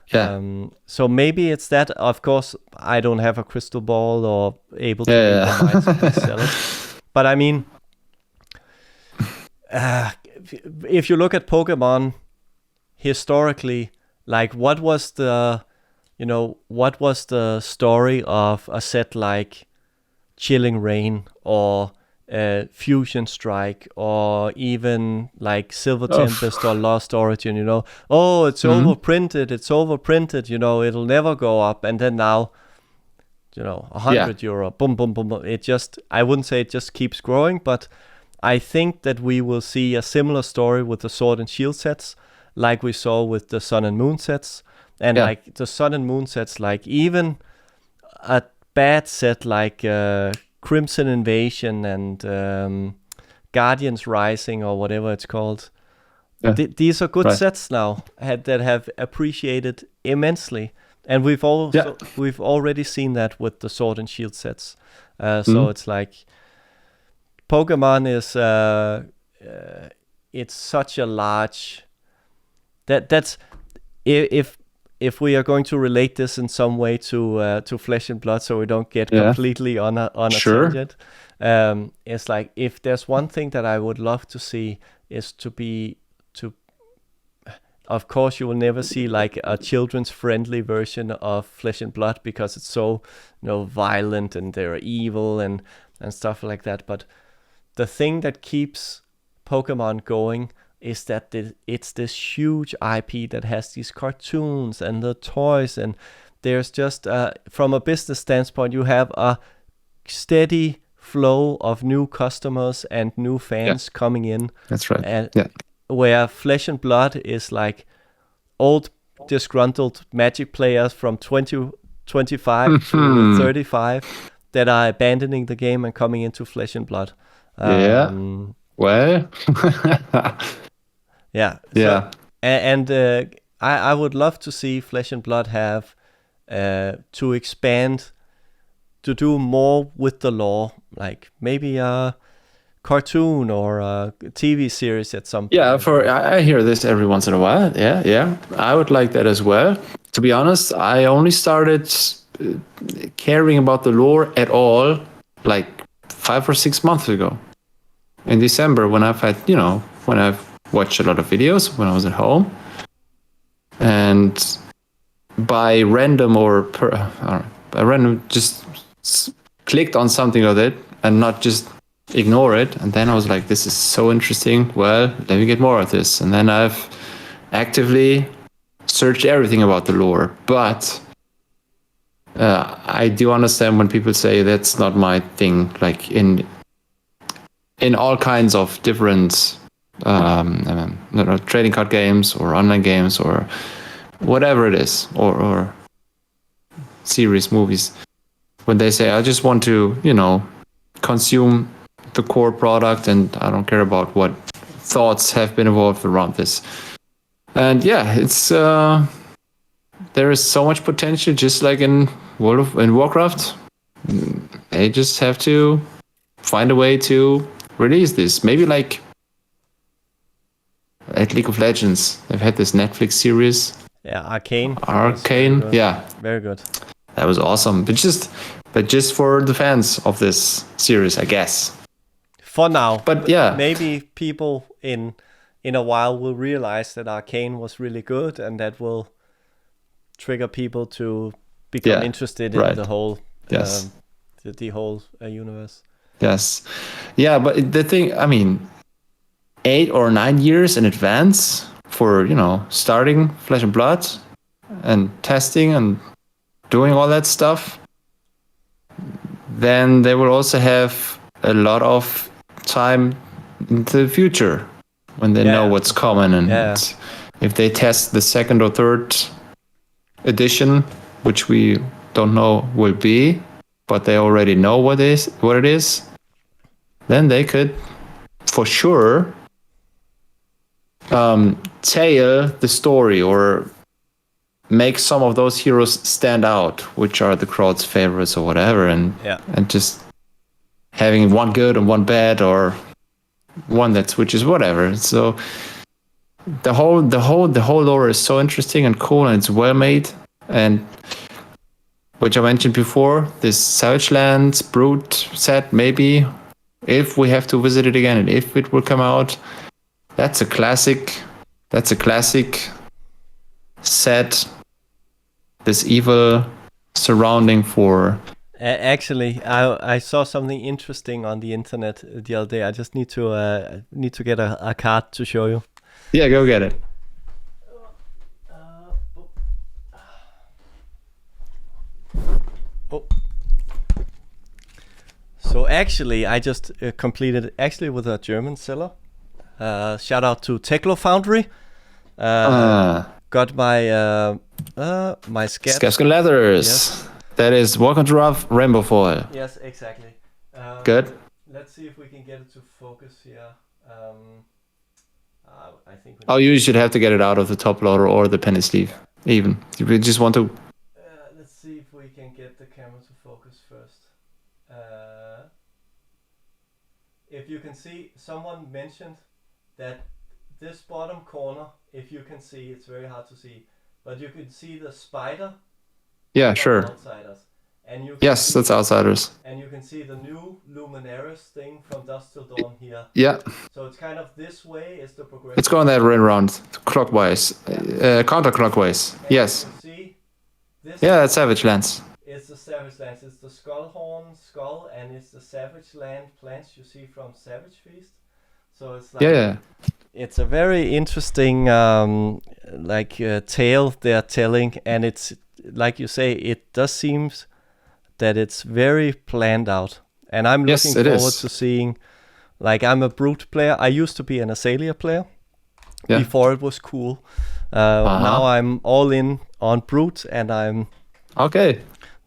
Yeah. So maybe it's that. Of course, I don't have a crystal ball or able to read the minds of these sellers. But I mean, if you look at Pokemon historically, like what was the story of a set like Chilling Reign or Fusion Strike or even like Silver Tempest or Lost Origin, you know? Oh, it's overprinted, you know, it'll never go up. And then now, you know, €100, boom, boom, boom, boom. It just, I wouldn't say it just keeps growing, but I think that we will see a similar story with the Sword and Shield sets, like we saw with the Sun and Moon sets. And like the Sun and Moon sets, like even a bad set like Crimson Invasion and Guardians Rising or whatever it's called. These are good sets now that have appreciated immensely. And we've already seen that with the Sword and Shield sets. So it's like Pokemon is it's such a large that's if we are going to relate this in some way to Flesh and Blood, so we don't get completely on a tangent, it's like if there's one thing that I would love to see is of course you will never see like a children's friendly version of Flesh and Blood because it's so, you know, violent and they're evil and stuff like that. But the thing that keeps Pokemon going is that it's this huge IP that has these cartoons and the toys, and there's just from a business standpoint you have a steady flow of new customers and new fans coming in. That's right. And where Flesh and Blood is like old disgruntled Magic players from 25 to 35 that are abandoning the game and coming into Flesh and Blood. Well, I would love to see Flesh and Blood have to expand, to do more with the lore, like maybe a cartoon or a TV series at some point. I hear this every once in a while. I would like that as well. To be honest, I only started caring about the lore at all like 5 or 6 months ago in December, when I've watched a lot of videos when I was at home, and by random just clicked on something of it and not just ignore it. And then I was like, this is so interesting. Well, let me get more of this. And then I've actively searched everything about the lore. But I do understand when people say that's not my thing, like in all kinds of different trading card games or online games or whatever it is, or series, movies, when they say, I just want to, consume the core product and I don't care about what thoughts have been evolved around this. And it's there is so much potential, just like in Warcraft. They just have to find a way to release this. Maybe like at League of Legends, they've had this Netflix series. Yeah, Arcane. Very good. That was awesome. But just for the fans of this series, I guess. For now. But maybe people in a while will realize that Arcane was really good, and that will trigger people to become interested in the whole the whole universe. Yes. Yeah, but the thing, 8 or 9 years in advance for, starting Flesh and Blood and testing and doing all that stuff, then they will also have a lot of time into the future when they know what's coming. And if they test the second or third edition, which we don't know will be, but they already know what it is, then they could for sure tail the story or make some of those heroes stand out, which are the crowd's favorites or whatever, and just having one good and one bad, or one that switches, whatever. So the whole lore is so interesting and cool, and it's well made. And which I mentioned before, this Savage Lands Brute set, maybe if we have to visit it again and if it will come out, that's a classic. That's a classic set. This evil surrounding for. Actually, I saw something interesting on the internet the other day. I just need to get a card to show you. Yeah, go get it. So actually, I just completed actually with a German seller. Shout out to Teklo Foundry. Got my my Skeptical Leathers. Yes. That is Welcome to Rough Rainbow Foil. Yes, exactly. Good. Let's see if we can get it to focus here. I think. You should have to get it out of the top loader or the penny sleeve. Even if you just want to. Let's see if we can get the camera to focus first. If you can see, someone mentioned that this bottom corner, if you can see, it's very hard to see, but you can see the spider. Yeah, sure. Outsiders. And you can yes, that's Outsiders. And you can see the new Luminaris thing from Dusk Till Dawn here. Yeah. So it's kind of this way is the progression. It's going that way around, clockwise, counterclockwise. And yes. You can see this. Yeah, that's Savage Lands. It's the Savage Lands. It's the Skullhorn skull, and it's the Savage Land plants you see from Savage Feast. So it's like it's a very interesting tale they're telling, and it's like you say, it does seems that it's very planned out, and I'm looking forward to seeing. Like, I'm a Brute player. I used to be an Azalea player before it was cool. Now I'm all in on Brute, and I'm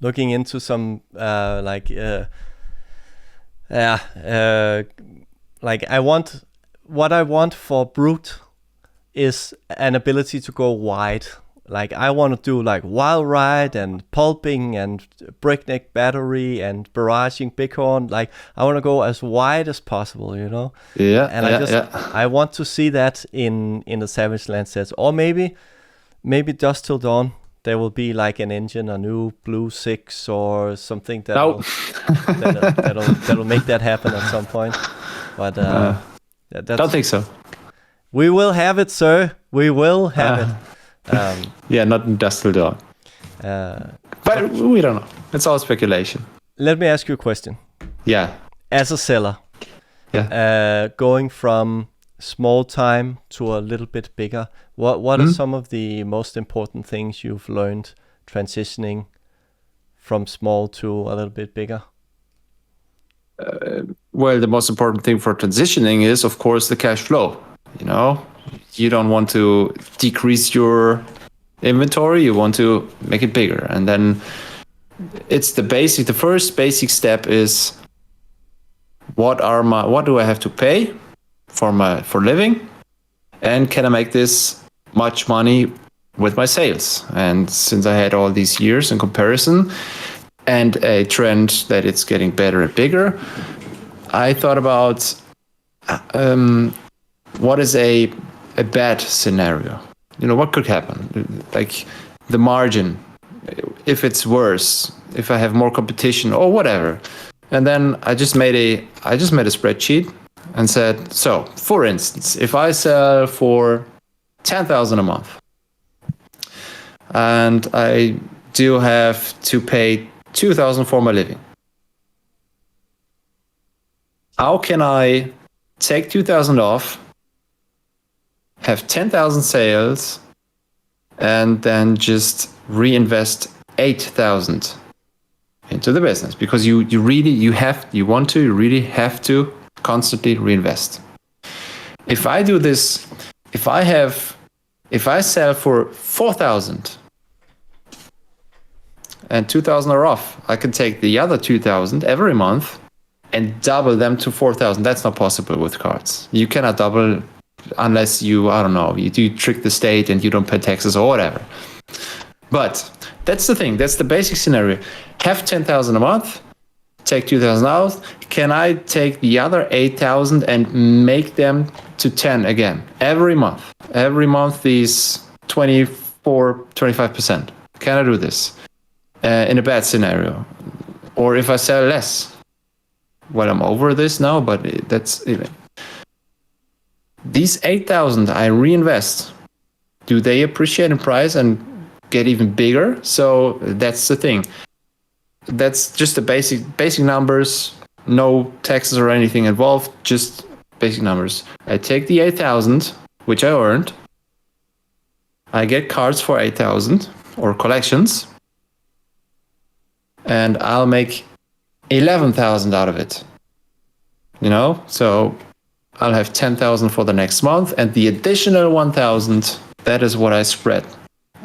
looking into some what I want for Brute is an ability to go wide. Like, I want to do like Wild Ride and Pulping and Breakneck Battery and Barraging Bighorn. Like, I want to go as wide as possible, you know? Yeah. And I want to see that in the Savage Land sets. Or maybe Dusk Till Dawn, there will be like an engine, a new Blue 6 or something that'll make that happen at some point. But don't think so. We will have it, sir. We will have it. Not in Dusk Till Dawn. But we don't know. It's all speculation. Let me ask you a question. Yeah. As a seller, going from small time to a little bit bigger, what are some of the most important things you've learned transitioning from small to a little bit bigger? Well, the most important thing for transitioning is, of course, the cash flow. You know, you don't want to decrease your inventory, you want to make it bigger. And then it's the first basic step is what do I have to pay for living? And can I make this much money with my sales? And since I had all these years in comparison and a trend that it's getting better and bigger, I thought about what is a bad scenario? You know, what could happen? Like the margin, if it's worse, if I have more competition or whatever. And then I just made a spreadsheet and said, so for instance, if I sell for 10,000 a month and I do have to pay 2,000 for my living, how can I take 2,000 off, have 10,000 sales, and then just reinvest 8,000 into the business? Because you really have to constantly reinvest. If I do this, if I sell for 4,000 and 2,000 are off. I can take the other 2,000 every month and double them to 4,000. That's not possible with cards. You cannot double unless you, I don't know, you trick the state and you don't pay taxes or whatever. But that's the thing. That's the basic scenario. Have 10,000 a month, take 2,000 out. Can I take the other 8,000 and make them to 10 again every month? Every month, these 25%. Can I do this in a bad scenario? Or if I sell less? Well, I'm over this now, but that's it. These 8,000 I reinvest. Do they appreciate in price and get even bigger? So that's the thing. That's just the basic numbers, no taxes or anything involved, just basic numbers. I take the 8,000, which I earned. I get cards for 8,000 or collections, and I'll make 11,000 out of it. You know, so I'll have 10,000 for the next month, and the additional 1,000, that is what I spread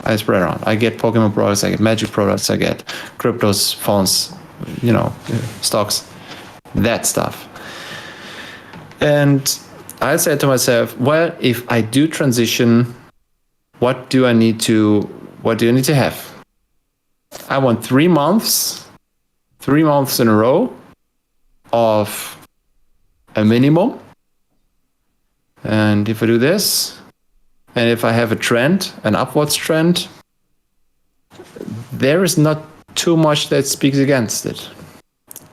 around. I get Pokemon products, I get Magic products, I get cryptos, phones, you know, stocks, that stuff. And I said to myself, well, if I do transition, what do I need to have? I want 3 months in a row of a minimum. And if I do this, and if I have a trend, an upwards trend, there is not too much that speaks against it.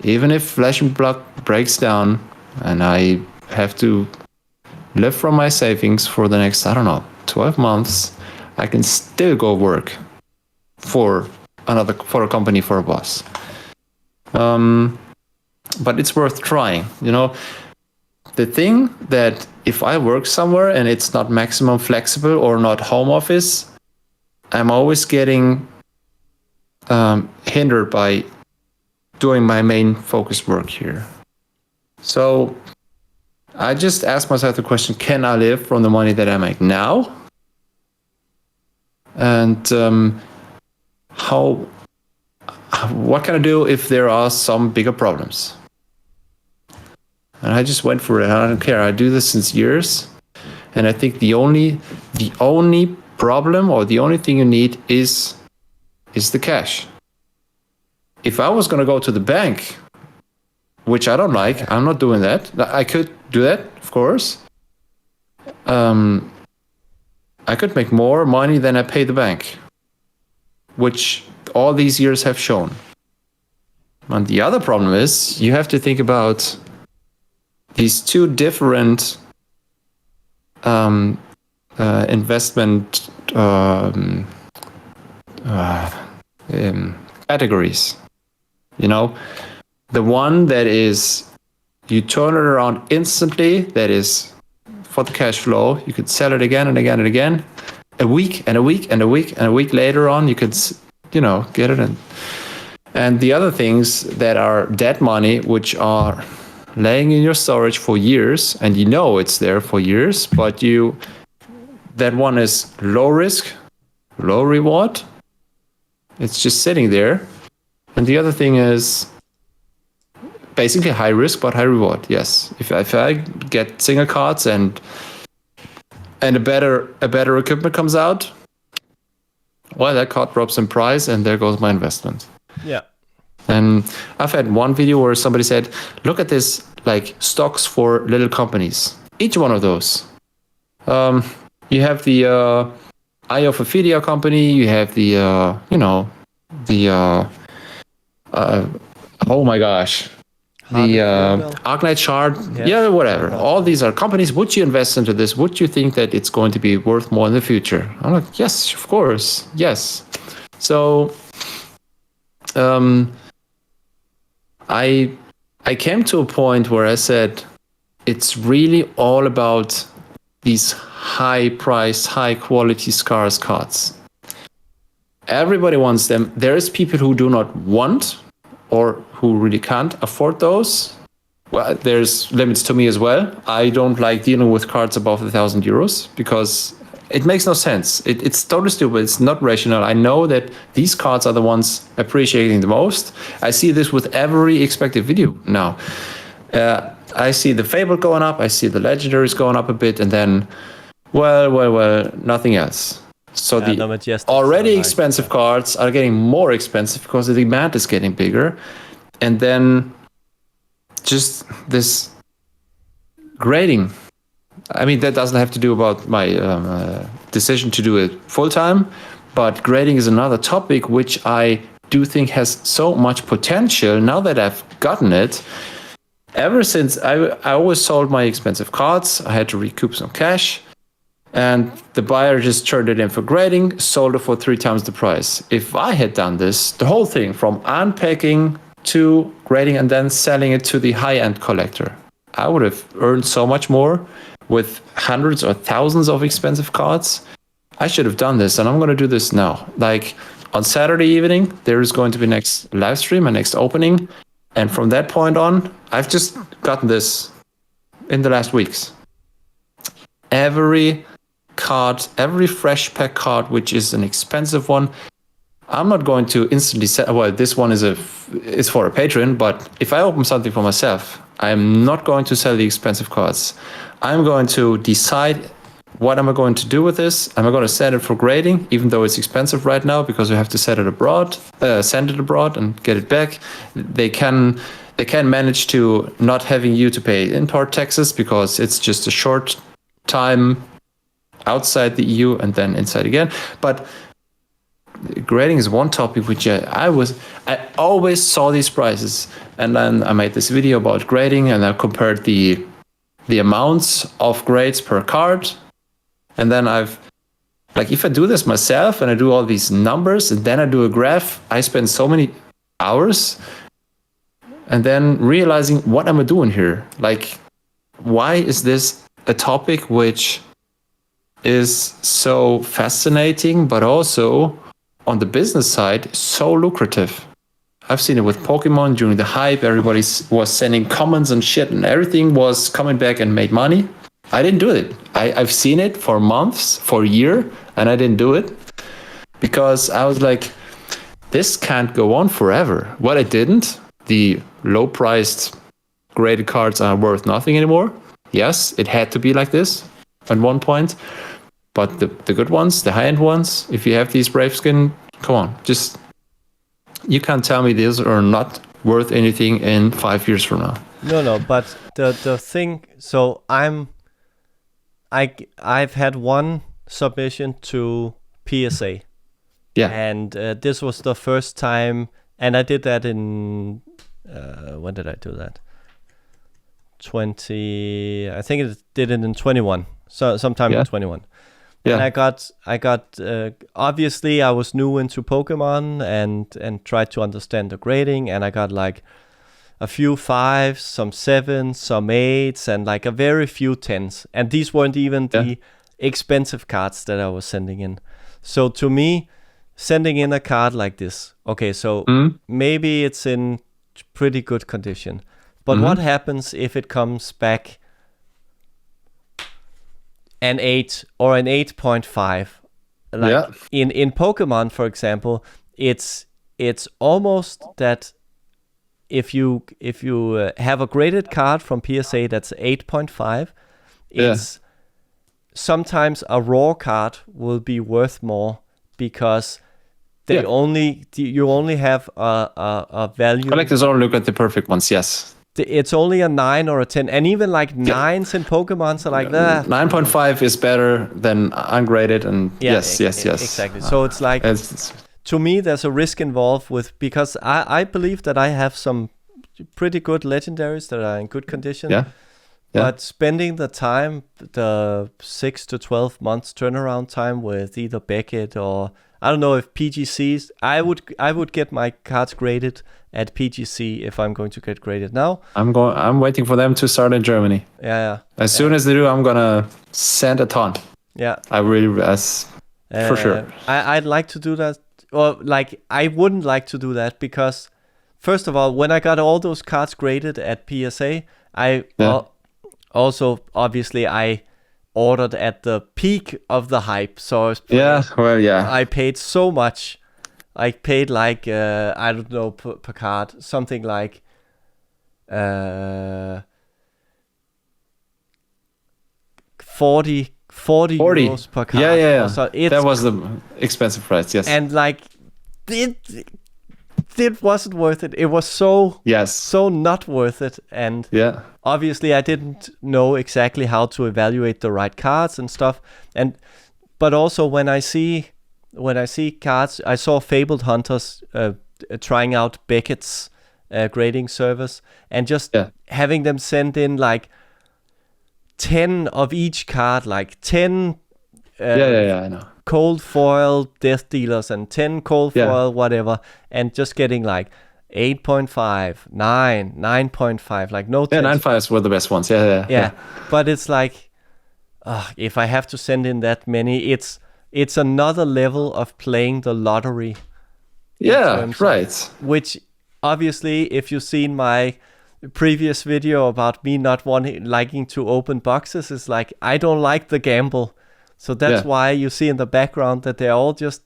Even if Flesh and Blood breaks down and I have to live from my savings for the next, 12 months, I can still go work for a company, for a boss. But it's worth trying, you know. The thing that if I work somewhere and it's not maximum flexible or not home office, I'm always getting hindered by doing my main focus work here. So I just ask myself the question, can I live from the money that I make now? And what can I do if there are some bigger problems? And I just went for it. I don't care. I do this since years. And I think the only problem or the only thing you need is the cash. If I was going to go to the bank, which I don't like, I'm not doing that. I could do that, of course. I could make more money than I pay the bank, which all these years have shown. And the other problem is you have to think about these two different investment categories. You know, the one that is you turn it around instantly, that is for the cash flow. You could sell it again and again and again, a week and a week and a week and a week later on, you could, you know, get it in. And the other things that are dead money, which are laying in your storage for years, and you know it's there for years, but that one is low risk, low reward. It's just sitting there. And the other thing is basically high risk but high reward. Yes, if I get single cards and a better equipment comes out, well, that card drops in price and there goes my investment. Yeah. And I've had one video where somebody said, look at this, like stocks for little companies. Each one of those. You have the Eye of Ophidia company, you have the, oh my gosh, the Arknight Shard, yeah, whatever. All these are companies. Would you invest into this? Would you think that it's going to be worth more in the future? I'm like, yes, of course, yes. So I came to a point where I said, it's really all about these high-priced, high-quality scarce cards. Everybody wants them. There's people who do not want or who really can't afford those. Well, there's limits to me as well. I don't like dealing with cards above 1,000 euros because it makes no sense. It's totally stupid. It's not rational. I know that these cards are the ones appreciating the most. I see this with every expected video now. I see the Fable going up. I see the Legendaries going up a bit, and then, well, nothing else. So the already expensive cards are getting more expensive because the demand is getting bigger. And then just this grading. I mean, that doesn't have to do about my decision to do it full-time, but grading is another topic which I do think has so much potential now that I've gotten it. Ever since I always sold my expensive cards, I had to recoup some cash. And the buyer just turned it in for grading, sold it for 3 times the price. If I had done this, the whole thing from unpacking to grading and then selling it to the high-end collector, I would have earned so much more with hundreds or thousands of expensive cards. I should have done this, and I'm going to do this now. Like on Saturday evening, there is going to be next live stream, my next opening. And from that point on, I've just gotten this in the last weeks. Every card, every fresh pack card, which is an expensive one, I'm not going to instantly sell. Well, this one is for a patron, but if I open something for myself, I'm not going to sell the expensive cards. I'm going to decide what am I going to do with this. Am I going to send it for grading, even though it's expensive right now because we have to send it abroad and get it back. They can manage to not having you to pay import taxes because it's just a short time outside the EU and then inside again. But grading is one topic which I always saw these prices, and then I made this video about grading and I compared the amounts of grades per card. And then if I do this myself and I do all these numbers and then I do a graph, I spend so many hours and then realizing what am I doing here? Like, why is this a topic which is so fascinating, but also on the business side, so lucrative? I've seen it with Pokemon during the hype. Everybody was sending comments and shit and everything was coming back and made money. I didn't do it. I've seen it for months, for a year, and I didn't do it because I was like, this can't go on forever. Well, it didn't. The low-priced graded cards are worth nothing anymore. Yes, it had to be like this at one point. But the good ones, the high-end ones, if you have these Brave Skin, come on, just... You can't tell me these are not worth anything in 5 years from now. No, but the thing... So I've had one submission to PSA. Yeah. And this was the first time, and I did that in when did I do that? I think I did it in 21. So sometime in 21. Yeah. And I got obviously I was new into Pokemon and tried to understand the grading, and I got like a few 5s, some 7s, some 8s, and like a very few 10s. And these weren't even the expensive cards that I was sending in. So to me, sending in a card like this, okay, so maybe it's in pretty good condition. But what happens if it comes back an 8 or an 8.5? Like in Pokemon, for example, it's almost that if you have a graded card from PSA that's 8.5, it's sometimes a raw card will be worth more because you only have a value. Collectors only look at the perfect ones. Yes. It's only a 9 or a 10, and even like 9s in Pokemon are like that. 9.5 is better than ungraded, and yes. Exactly. So it's like, to me, there's a risk involved because I believe that I have some pretty good legendaries that are in good condition. Yeah. But spending the time, the 6 to 12 months turnaround time with either Beckett or I don't know if PGCs, I would get my cards graded at PGC if I'm going to get graded now. I'm waiting for them to start in Germany. Yeah. As soon as they do, I'm gonna send a ton. Yeah. I really for sure. I'd like to do that. Or like I wouldn't like to do that because first of all, when I got all those cards graded at PSA, also obviously I ordered at the peak of the hype. So I was I paid so much. I paid like I don't know per card, something like 40 euros per card. Yeah. So that was the expensive price. Yes. And like it wasn't worth it. It was so not worth it. And obviously I didn't know exactly how to evaluate the right cards and stuff. But also when I see cards, I saw Fabled Hunters trying out Beckett's grading service, and just having them send in like 10 of each card, like 10 I know. cold foil Death Dealers and 10 cold foil whatever, and just getting like 8.5, 9, 9.5, like no 10. 9.5s were the best ones. Yeah. But it's like, if I have to send in that many, it's another level of playing the lottery. Yeah, right. Which obviously, if you've seen my previous video about me not liking to open boxes, is like I don't like the gamble. So that's why you see in the background that they're all just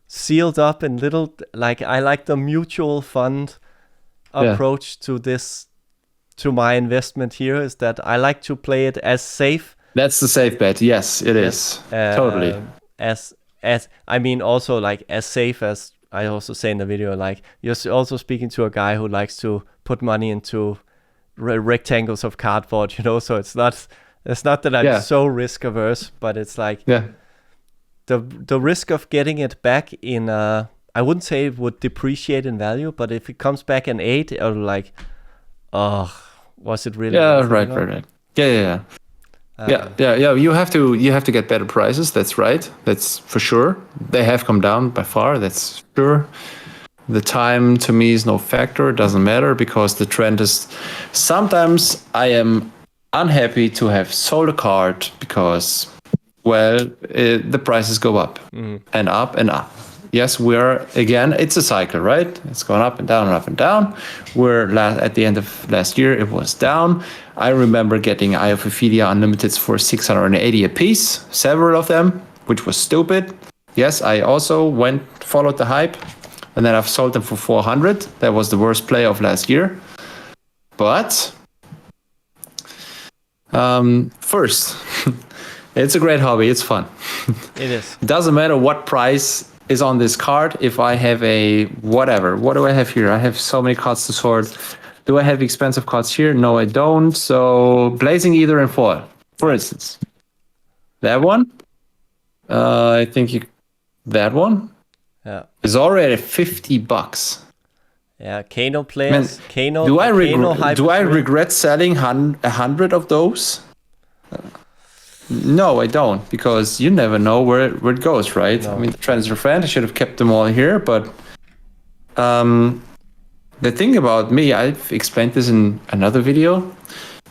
sealed up in little, like I like the mutual fund approach to this, to my investment here, is that I like to play it as safe. That's the safe bet. Yes, it is. Totally. As I mean, also like as safe as I also say in the video, like you're also speaking to a guy who likes to put money into rectangles of cardboard, so it's not that I'm so risk averse, but it's like the risk of getting it back in I wouldn't say it would depreciate in value, but if it comes back in 8, or like, was it really? Yeah, right. Yeah. You have to get better prices. That's right. That's for sure. They have come down by far. That's sure. The time to me is no factor. It doesn't matter, because the trend is. Sometimes I am unhappy to have sold a card because, the prices go up and up and up. Yes, it's a cycle, right? It's going up and down and up and down. At the end of last year, it was down. I remember getting Eye of Ophelia Unlimiteds for 680 a piece, several of them, which was stupid. Yes, I also followed the hype, and then I've sold them for 400. That was the worst play of last year. But first, it's a great hobby. It's fun. It is. It doesn't matter what price is on this card. If I have a whatever, what do I have here? I have so many cards to sort. Do I have expensive cards here? No, I don't. So Blazing Ether and foil, for instance. That one, I think that one is already $50. Yeah, Kano players. Man, do I regret selling 100 of those? No, I don't, because you never know where it goes, right? No. I mean, the trend is your friend. I should have kept them all here, but the thing about me, I've explained this in another video.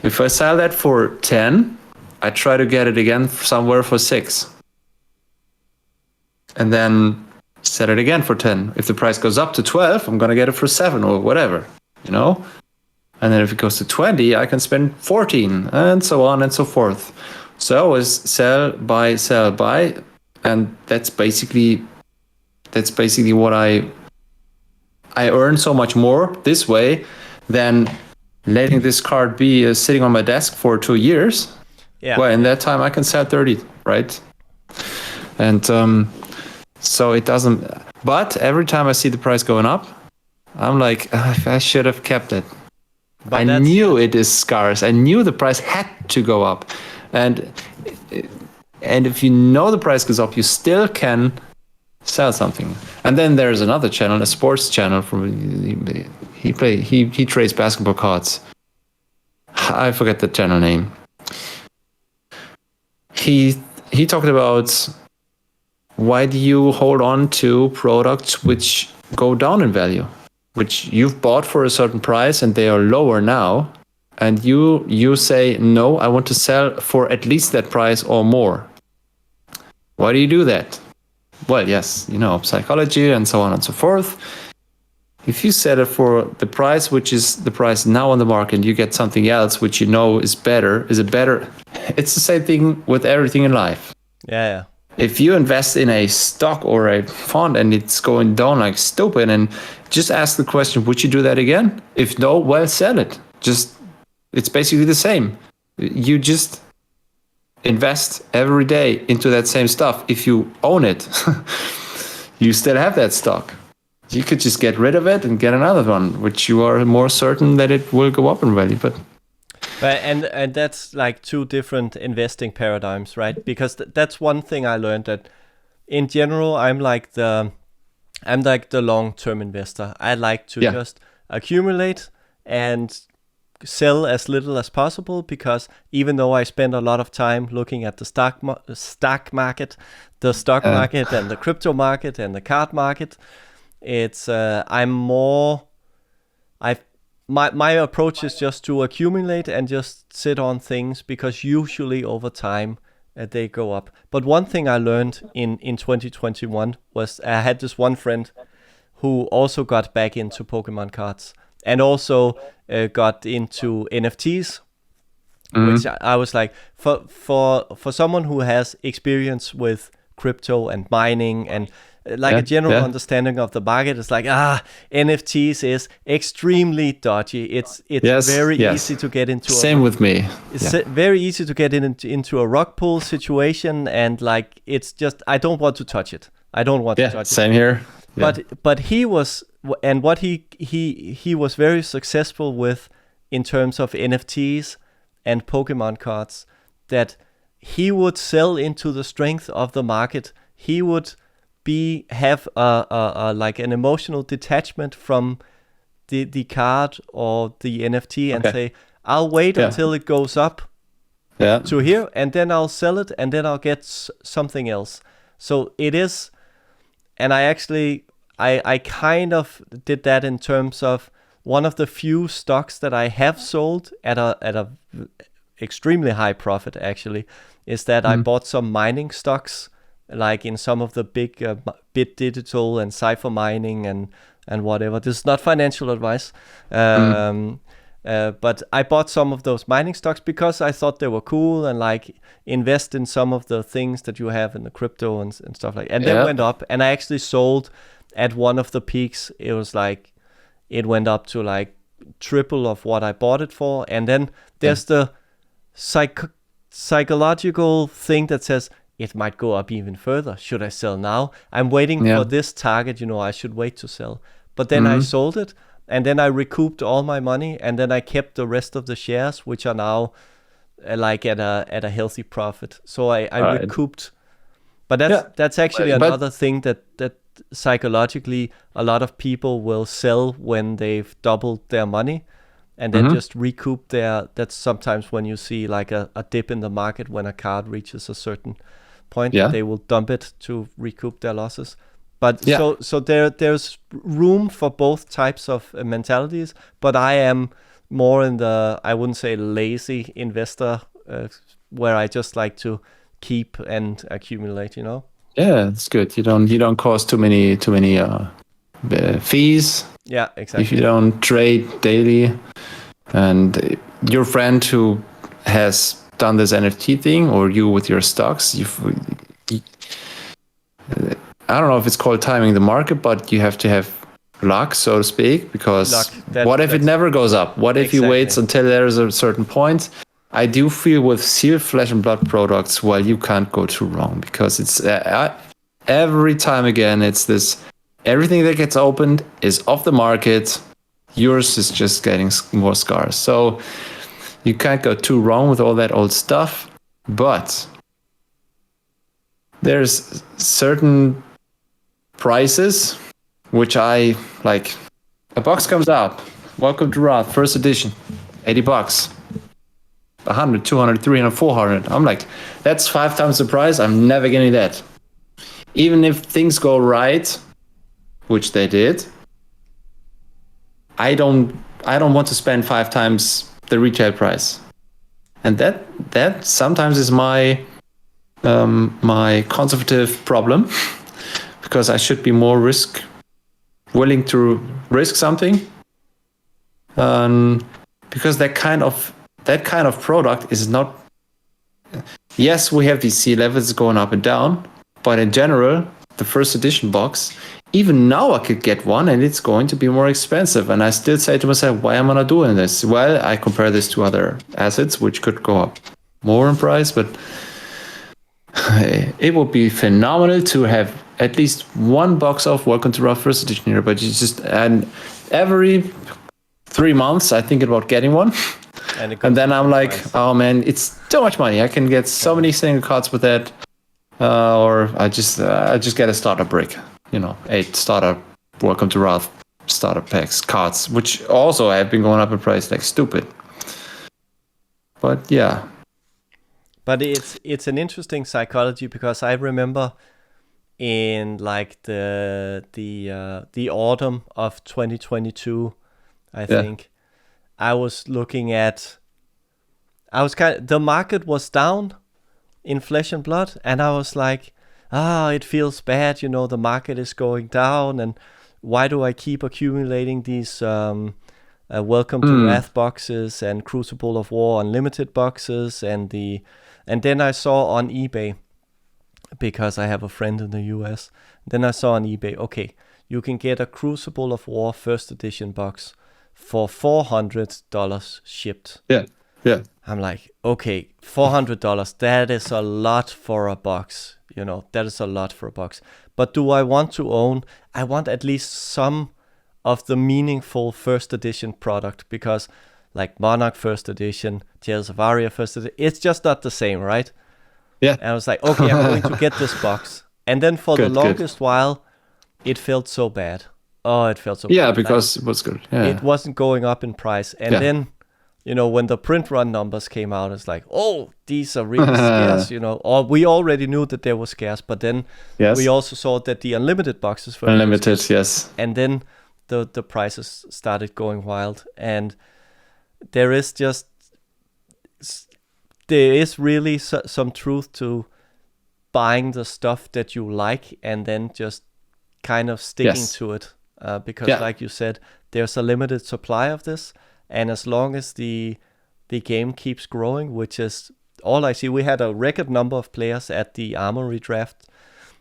If I sell that for 10, I try to get it again somewhere for 6. And then set it again for 10. If the price goes up to 12, I'm going to get it for 7 or whatever, And then if it goes to 20, I can spend 14, and so on and so forth. So I always sell, buy, and that's basically what I earn so much more this way than letting this card be sitting on my desk for 2 years. Yeah. Well, in that time I can sell 30, right? And so it doesn't. But every time I see the price going up, I'm like, I should have kept it. But I knew it is scarce. I knew the price had to go up. And if you know the price goes up, you still can sell something. And then there's another channel, a sports channel he trades basketball cards. I forget the channel name. He talked about, why do you hold on to products which go down in value, which you've bought for a certain price and they are lower now, and you say, no, I want to sell for at least that price or more. Why do you do that? Well, yes, psychology and so on and so forth. If you set it for the price, which is the price now on the market, and you get something else which is better, it's the same thing with everything in life. Yeah. If you invest in a stock or a fund and it's going down like stupid, and just ask the question, would you do that again? If no, well, sell it. It's basically the same. You just invest every day into that same stuff. If you own it, you still have that stock. You could just get rid of it and get another one, which you are more certain that it will go up in value. But and that's like two different investing paradigms, right? Because that's one thing I learned, that in general I'm like the long-term investor. I like to just accumulate and sell as little as possible, because even though I spend a lot of time looking at the stock market, the stock market and the crypto market and the card market, it's my approach is just to accumulate and just sit on things, because usually over time they go up. But one thing I learned in 2021 was, I had this one friend who also got back into Pokemon cards and also got into NFTs, which I was like, for someone who has experience with crypto and mining and a general understanding of the market, is like, NFTs is extremely dodgy. It's very easy to get into. Same with me. It's very easy to get into a rug pull situation, and like, it's just, I don't want to touch it. I don't want to touch it. Same here. Yeah. But he was, and what he was very successful with in terms of NFTs and Pokemon cards, that he would sell into the strength of the market. He would have like an emotional detachment from the card or the NFT, and say, I'll wait until it goes up to here, and then I'll sell it, and then I'll get something else. So it is, and I kind of did that in terms of one of the few stocks that I have sold at a extremely high profit, actually, is that I bought some mining stocks, like in some of the big Bit Digital and Cypher Mining and whatever. This is not financial advice, but I bought some of those mining stocks because I thought they were cool, and like, invest in some of the things that you have in the crypto and stuff like that. And they went up, and I actually sold at one of the peaks. It was like, it went up to like triple of what I bought it for. And then there's the psychological thing that says, it might go up even further. Should I sell now? I'm waiting for this target, I should wait to sell. But then I sold it, and then I recouped all my money, and then I kept the rest of the shares, which are now like at a healthy profit. So I recouped. But that's actually another thing that psychologically a lot of people will sell when they've doubled their money, and then just recoup that's sometimes when you see like a dip in the market when a card reaches a certain point, they will dump it to recoup their losses. But so there's room for both types of mentalities, but I am more in the, I wouldn't say lazy investor, where I just like to keep and accumulate, Yeah, it's good. You don't cost too many fees. Yeah, exactly. If you don't trade daily. And your friend who has done this NFT thing, or you with your stocks, I don't know if it's called timing the market, but you have to have luck, so to speak, because what if it never goes up? What if you wait until there's a certain point? I do feel with sealed flesh and blood products, you can't go too wrong, because it's every time again, it's this, everything that gets opened is off the market. Yours is just getting more scarce. So you can't go too wrong with all that old stuff. But there's certain prices which I like. A box comes out. Welcome to Roth, first edition, $80. 100, 200, 300, 400. I'm like, that's 5 times the price. I'm never getting that. Even if things go right, which they did, I don't want to spend 5 times the retail price. And that sometimes is my my conservative problem, because I should be more willing to risk something. Because that kind of product is not yes, we have these C levels going up and down, but in general, the first edition box, even now I could get one and it's going to be more expensive. And I still say to myself, why am I not doing this? Well, I compare this to other assets, which could go up more in price, but it would be phenomenal to have at least one box of Welcome to Rough First Edition here. But you just, and every 3 months, I think about getting one. And then I'm like, oh man, it's too much money. I can get so many single cards with that. Or I just get a starter brick, 8 starter Welcome to Wrath starter packs cards, which also have been going up in price like stupid. But yeah. But it's an interesting psychology, because I remember in like the autumn of 2022, I think, I was looking at, the market was down in Flesh and Blood, and I was like, it feels bad, the market is going down, and why do I keep accumulating these Welcome to Wrath boxes and Crucible of War Unlimited boxes, and then I saw on eBay, because I have a friend in the US, then I saw on eBay, okay, you can get a Crucible of War first edition box for $400 shipped. Yeah. I'm like, okay, $400, that is a lot for a box. That is a lot for a box. But do I want to own? I want at least some of the meaningful first edition product, because like Monarch first edition, Tales of Aria first edition, it's just not the same, right? Yeah. And I was like, okay, I'm going to get this box. And then for the longest while, it felt so bad. Oh, it felt so bad. Yeah, because it was good. Yeah. It wasn't going up in price. And then, when the print run numbers came out, it's like, oh, these are really scarce, Or we already knew that they were scarce, but then we also saw that the unlimited boxes were unlimited, yes. And then the prices started going wild. And there is really some truth to buying the stuff that you like and then just kind of sticking to it. Because like you said, there's a limited supply of this. And as long as the game keeps growing, which is all I see, we had a record number of players at the Armory draft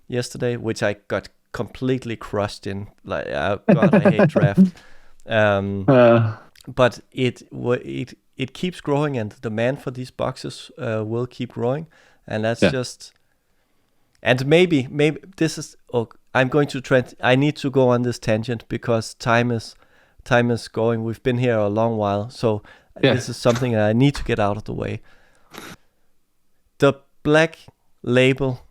yesterday, which I got completely crushed in. Like, God, I hate draft. But it keeps growing, and the demand for these boxes will keep growing, and that's just. And maybe this is. Oh, I'm going to I need to go on this tangent because time is going. We've been here a long while, so this is something that I need to get out of the way. The Black Label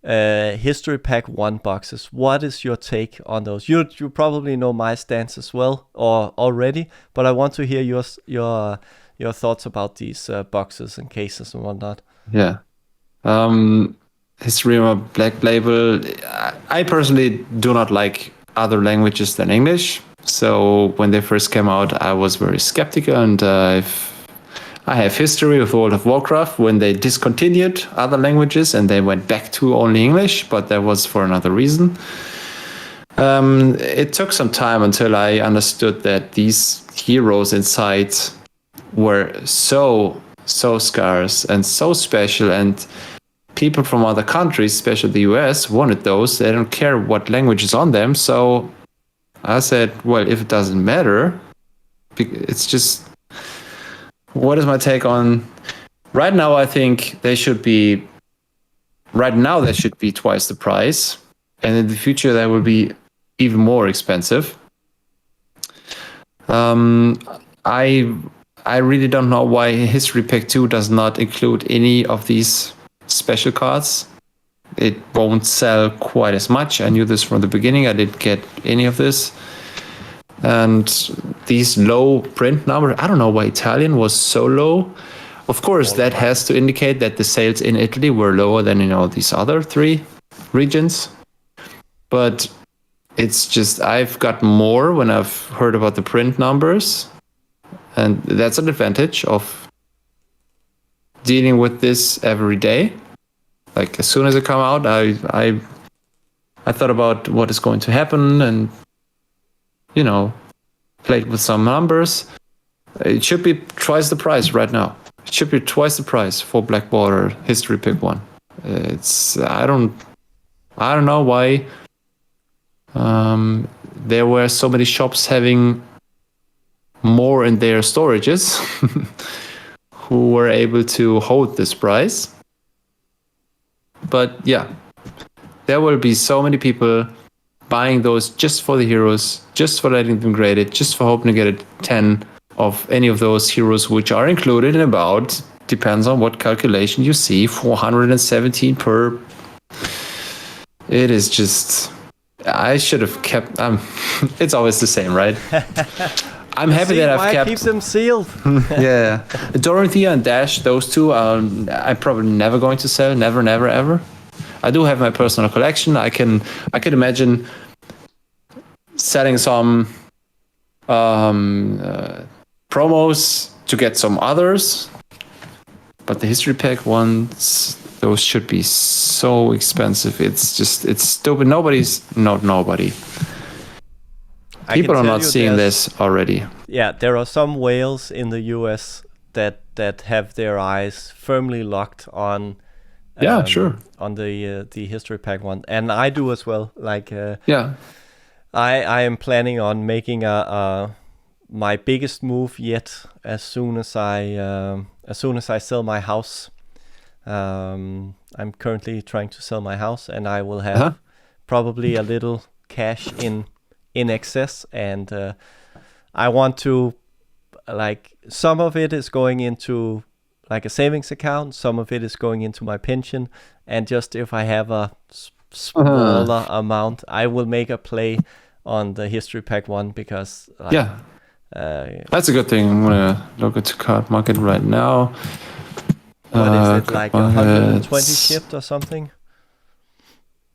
History Pack 1 boxes. What is your take on those? You probably know my stance as well, or already, but I want to hear your thoughts about these boxes and cases and whatnot. Yeah. History of Black Label. I personally do not like other languages than English. So when they first came out, I was very skeptical, and I have history with World of Warcraft when they discontinued other languages and they went back to only English, but that was for another reason. It took some time until I understood that these heroes inside were so scarce and so special, and people from other countries, especially the US, wanted those. They don't care what language is on them. So I said, well, if it doesn't matter, it's just... What is my take on... Right now, I think they should be... Right now, they should be twice the price. And in the future, they will be even more expensive. I really don't know why History Pack 2 does not include any of these special cards. It won't sell quite as much. I knew this from the beginning. I didn't get any of this. And these low print numbers, I don't know why Italian was so low. Of course, that has to indicate that the sales in Italy were lower than in all these other 3 regions. But it's just, I've got more when I've heard about the print numbers. And that's an advantage of dealing with this every day. Like, as soon as it come out, I thought about what is going to happen and, played with some numbers. It should be twice the price right now. It should be twice the price for Black Border History Pick 1. It's I don't know why there were so many shops having more in their storages who were able to hold this price. But yeah, there will be so many people buying those just for the heroes, just for letting them grade it, just for hoping to get a 10 of any of those heroes, which are included in about, depends on what calculation you see, 417 per. It is just, I should have kept, it's always the same, right? I'm happy that I've kept. Keep them sealed. Yeah, Dorothea and Dash, those two, I'm probably never going to sell, never, ever. I do have my personal collection. I can imagine selling some promos to get some others, but the history pack ones, those should be so expensive. It's stupid. Nobody. People are not seeing this already. Yeah, there are some whales in the US that have their eyes firmly locked on. Sure. On the history pack one, and I do as well. Like, yeah, I am planning on making my biggest move yet as soon as I sell my house. I'm currently trying to sell my house, and I will have probably a little cash in excess, and I want to, like, some of it is going into like a savings account, some of it is going into my pension, and just if I have a smaller amount, I will make a play on the history pack one, because that's a good thing. I'm gonna look at the card market right now. What is it, like 120 shipped or something?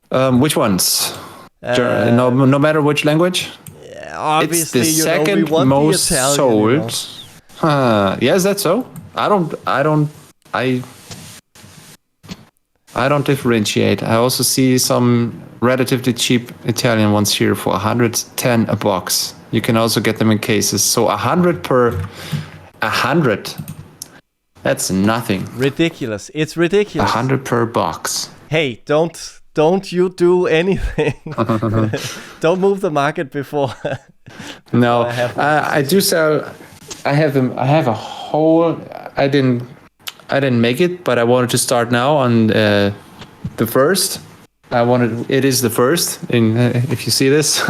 Which ones? No matter which language. Yeah, obviously, it's the second most sold. Yeah, is that so? I don't differentiate. I also see some relatively cheap Italian ones here for 110 a box. You can also get them in cases. So 100 per 100. That's nothing. Ridiculous. It's ridiculous. 100 per box. Hey, don't you do anything. Don't move the market before. No, I do sell. I have a whole. I didn't make it, but I wanted to start now on the first. It is the first. If you see this,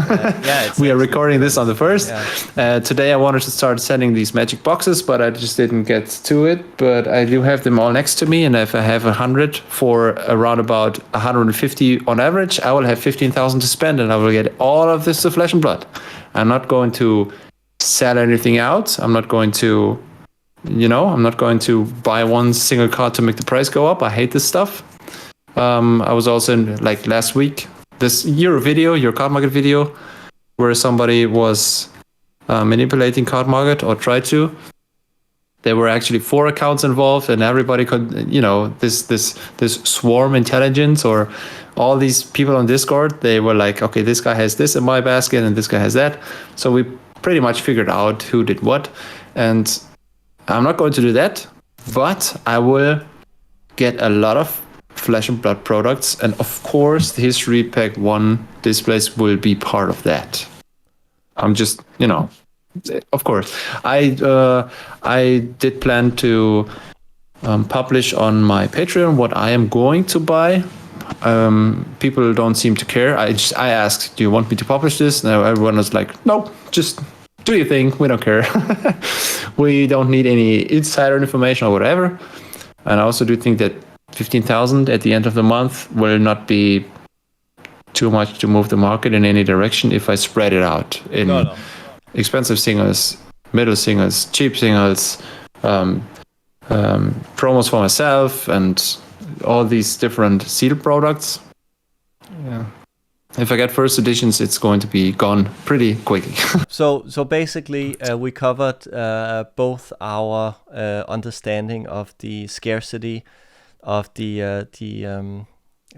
we are recording this on the first. Yeah. Today I wanted to start sending these magic boxes, but I just didn't get to it. But I do have them all next to me, and if I have 100 for around about 150 on average, I will have 15,000 to spend, and I will get all of this to Flesh and Blood. I'm not going to sell anything out. I'm not going to buy one single card to make the price go up. I hate this stuff. I was also in, like, last week, your card market video, where somebody was manipulating card market, or tried to. There were actually 4 accounts involved, and everybody could, this swarm intelligence, or all these people on Discord, they were like, okay, this guy has this in my basket and this guy has that. So we pretty much figured out who did what. And I'm not going to do that, but I will get a lot of Flesh and Blood products, and of course the history pack 1 displays will be part of that. I'm just, of course, I did plan to publish on my Patreon what I am going to buy. People don't seem to care. I asked, do you want me to publish this? No, everyone was like, no, just do your thing, we don't care. We don't need any insider information or whatever. And I also do think that 15,000 at the end of the month will not be too much to move the market in any direction if I spread it out in expensive singles, middle singles, cheap singles, promos for myself, and all these different sealed products. Yeah. If I get first editions, it's going to be gone pretty quickly. So basically, we covered both our understanding of the scarcity of the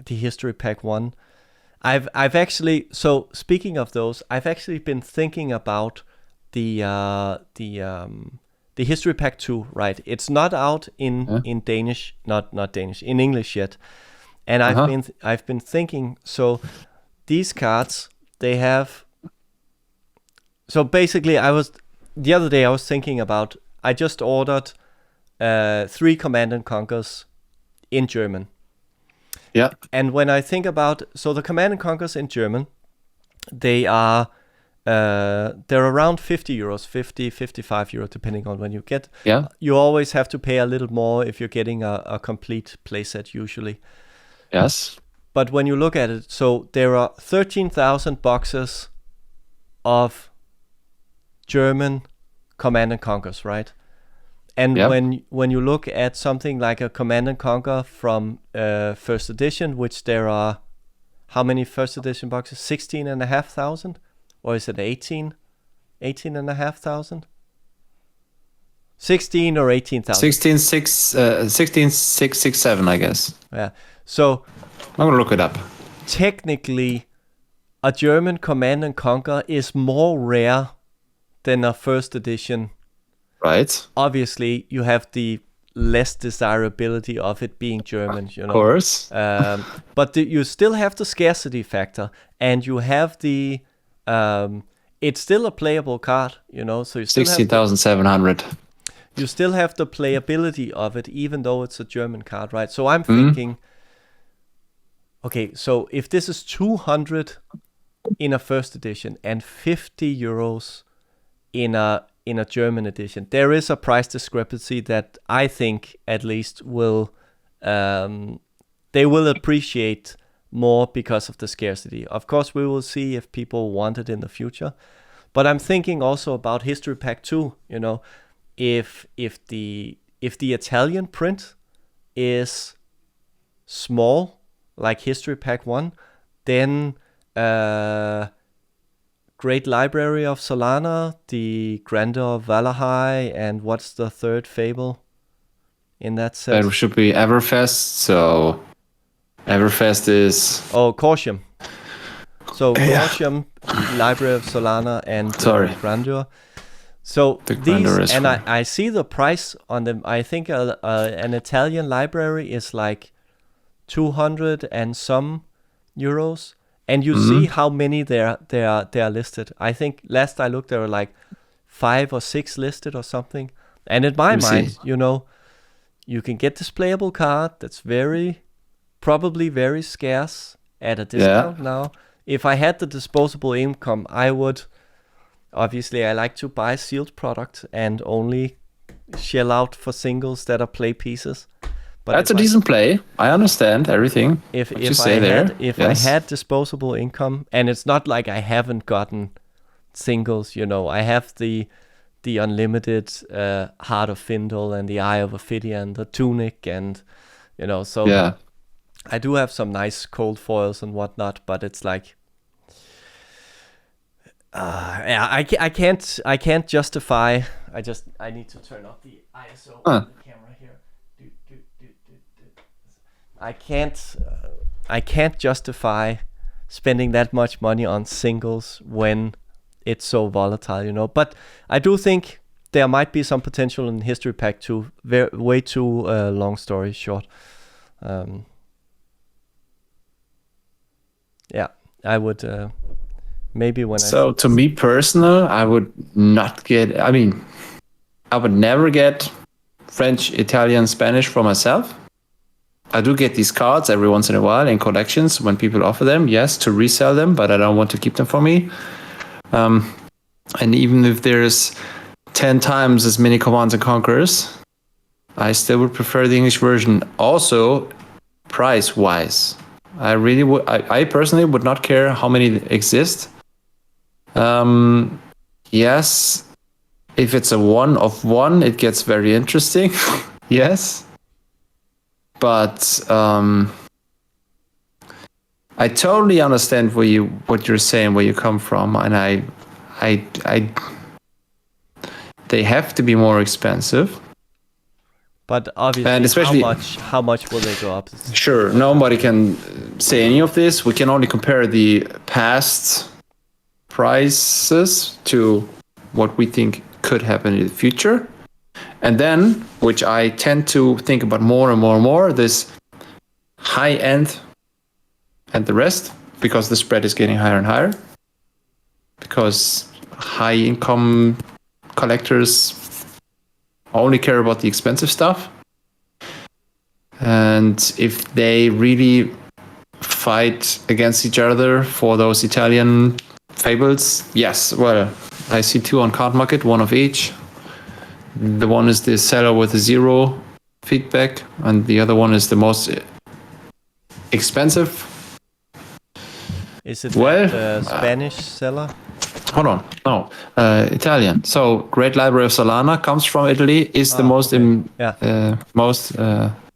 history pack 1. I've actually, so speaking of those, I've actually been thinking about the the History Pack 2, right? It's not out in Danish, not Danish, in English yet. And I've been thinking, so these cards, they have. So basically, the other day I was thinking about. I just ordered 3 Command and Conquers in German. Yeah. And when I think about, so the Command and Conquers in German, they are they're around 50 euros, 50, 55 euros, depending on when you get. Yeah. You always have to pay a little more if you're getting a complete playset usually. Yes. But when you look at it, so there are 13,000 boxes of German Command and Conquers, right? And when you look at something like a Command and Conquer from first edition, which there are, how many first edition boxes? 16,500? Or is it 18? 18,500? 16 or 18,000? 16,667, I guess. Yeah. So I'm gonna look it up. Technically, a German Command and Conquer is more rare than a first edition. Right. Obviously, you have the less desirability of it being German, you know. Of course. But you still have the scarcity factor, and you have the. It's still a playable card, you know. So you still 16,700. You still have the playability of it, even though it's a German card, right? So I'm thinking, okay, so if this is 200 in a first edition and 50 euros in a German edition, there is a price discrepancy that I think at least will they will appreciate more because of the scarcity. Of course, we will see if people want it in the future, but I'm thinking also about History Pack 2. You know, if the Italian print is small like History Pack 1, then Great Library of Solana, the Grandeur of Valahai, and what's the third fable in that set? That should be Everfest. So Everfest is Corsium. So Corsium, Library of Solana, and Grandeur. So these, and I see the price on them. I think an Italian library is like 200 and some euros, and you see how many they are listed. I think last I looked, there were like 5 or 6 listed or something. And in my mind, you know, you can get this playable card that's probably very scarce at a discount now. If I had the disposable income, I would. Obviously, I like to buy sealed product and only shell out for singles that are play pieces. But that's a decent play. I understand everything. If I had disposable income, and it's not like I haven't gotten singles, you know, I have the unlimited Heart of Findle and the Eye of Ophidia and the Tunic, and you know, so I do have some nice cold foils and whatnot, but it's like. I can't justify. I need to turn off the ISO on the camera here. I can't justify spending that much money on singles when it's so volatile, you know. But I do think there might be some potential in History Pack 2. Way too long story short. I would. Maybe when to me personal, I would not get. I mean, I would never get French, Italian, Spanish for myself. I do get these cards every once in a while in collections when people offer them, yes, to resell them, but I don't want to keep them for me. And even if there's 10 times as many Commands and Conquerors, I still would prefer the English version. Also, price-wise, I really would. I personally would not care how many exist. Yes, if it's a 1 of 1, it gets very interesting. Yes, but I totally understand what you're saying, where you come from, and I they have to be more expensive. But obviously, and especially, how much will they go up? Sure, nobody can say any of this. We can only compare the past prices to what we think could happen in the future. And then, which I tend to think about more and more and more, this high end and the rest, because the spread is getting higher and higher. Because high income collectors only care about the expensive stuff. And if they really fight against each other for those Italian fables, yes, well, I see 2 on cardmarket, 1 of each. The one is the seller with a 0 feedback, and the other one is the most expensive. Is it the Spanish seller? Hold on, no, Italian. So Great Library of Solana comes from Italy, is the most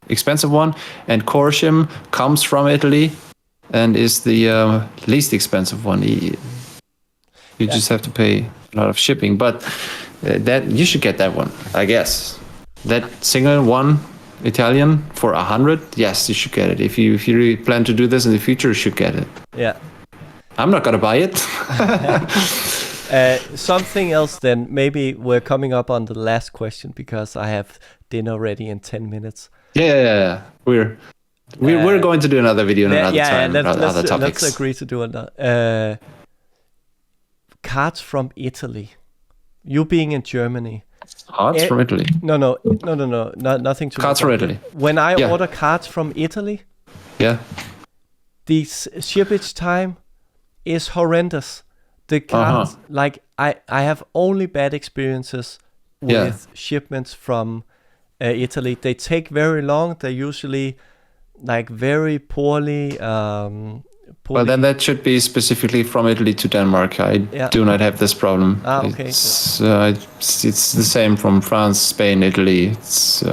expensive one, and Corshim comes from Italy and is the least expensive one. You just have to pay a lot of shipping, but that you should get that one, I guess. That single one, Italian, for 100, yes, you should get it. If you really plan to do this in the future, you should get it. Yeah. I'm not gonna buy it. Something else then, maybe we're coming up on the last question because I have dinner ready in 10 minutes. Yeah. We're going to do another video another time. Other topics. Let's agree to do another. Cards from Italy. You being in Germany. Cards from Italy? No, nothing to do. Cards from Italy. When I order cards from Italy, the shippage time is horrendous. The cards, like I have only bad experiences with shipments from Italy. They take very long. They're usually like very poorly. Well, then that should be specifically from Italy to Denmark. I do not have this problem. Okay. It's the same from France, Spain, Italy. It's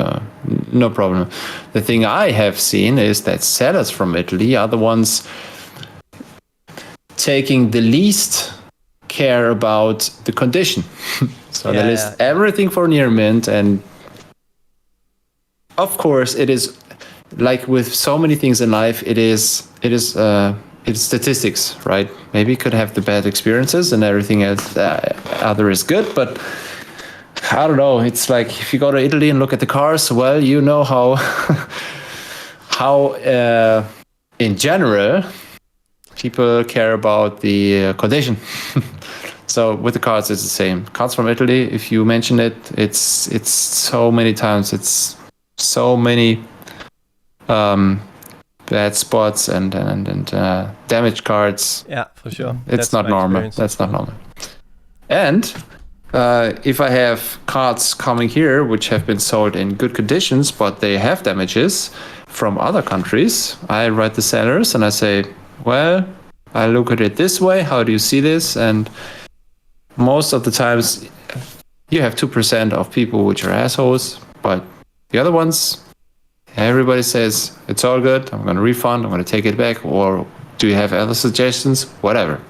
no problem. The thing I have seen is that sellers from Italy are the ones taking the least care about the condition. So they list everything for near mint, and of course it is like with so many things in life, it's statistics, right? Maybe you could have the bad experiences and everything else other is good, but I don't know. It's like if you go to Italy and look at the cars, well, you know how in general people care about the condition. So with the cards, it's the same. Cards from Italy, if you mention it, it's so many times. It's so many bad spots and damaged cards. Yeah, for sure. It's not normal. That's not normal. And if I have cards coming here which have been sold in good conditions, but they have damages from other countries, I write the sellers and I say, well, I look at it this way. How do you see this? And most of the times you have 2% of people which are assholes, but the other ones, everybody says, it's all good, I'm going to refund, I'm going to take it back, or do you have other suggestions? Whatever.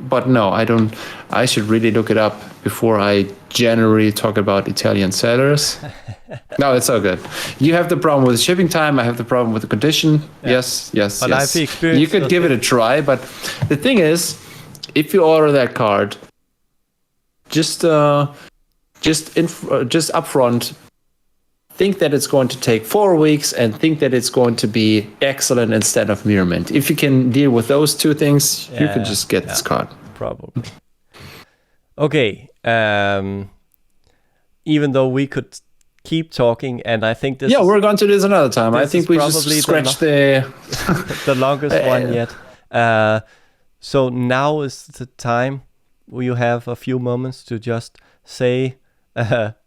But no, I don't. I should really look it up before I generally talk about Italian sellers. No, it's all good. You have the problem with the shipping time. I have the problem with the condition. Yeah. Yes. But I've experienced. You could give it a try, but the thing is, if you order that card, just upfront, think that it's going to take 4 weeks and think that it's going to be excellent instead of mirror mint. If you can deal with those two things, you can just get this card. Probably. Okay. Even though we could keep talking, and I think this. Yeah, we're going to do this another time. I think we just scratched the longest one yet. So now is the time where you have a few moments to just say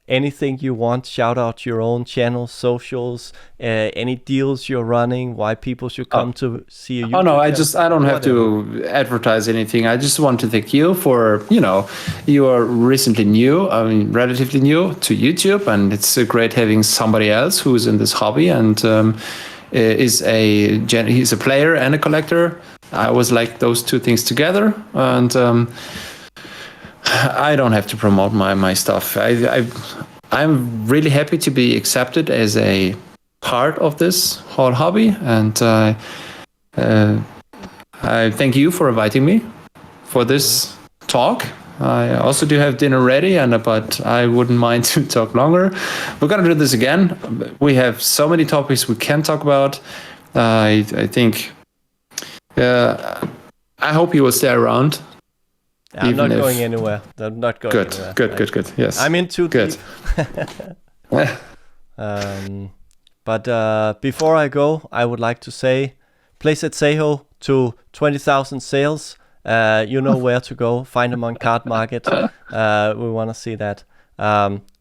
anything you want, shout out your own channels, socials, any deals you're running, why people should come to see you. Oh no, I don't have to advertise anything. I just want to thank you for, you are recently new, relatively new to YouTube, and it's great having somebody else who's in this hobby and he's a player and a collector. I always like those two things together, and I don't have to promote my stuff. I'm really happy to be accepted as a part of this whole hobby, and I thank you for inviting me for this talk. I also do have dinner ready, but I wouldn't mind to talk longer. We're gonna do this again. We have so many topics we can talk about. I think. I hope you will stay around. I'm not going anywhere. I'm not going anywhere. Good. Yes. I'm in too deep. But before I go, I would like to say, place at Seho to 20,000 sales. You know where to go. Find them on cardmarket. We want to see that.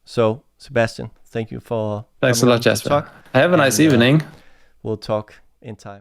So, Sebastian, thank you for Thanks a lot, Jasper. Talk. Have a nice evening. We'll talk in time.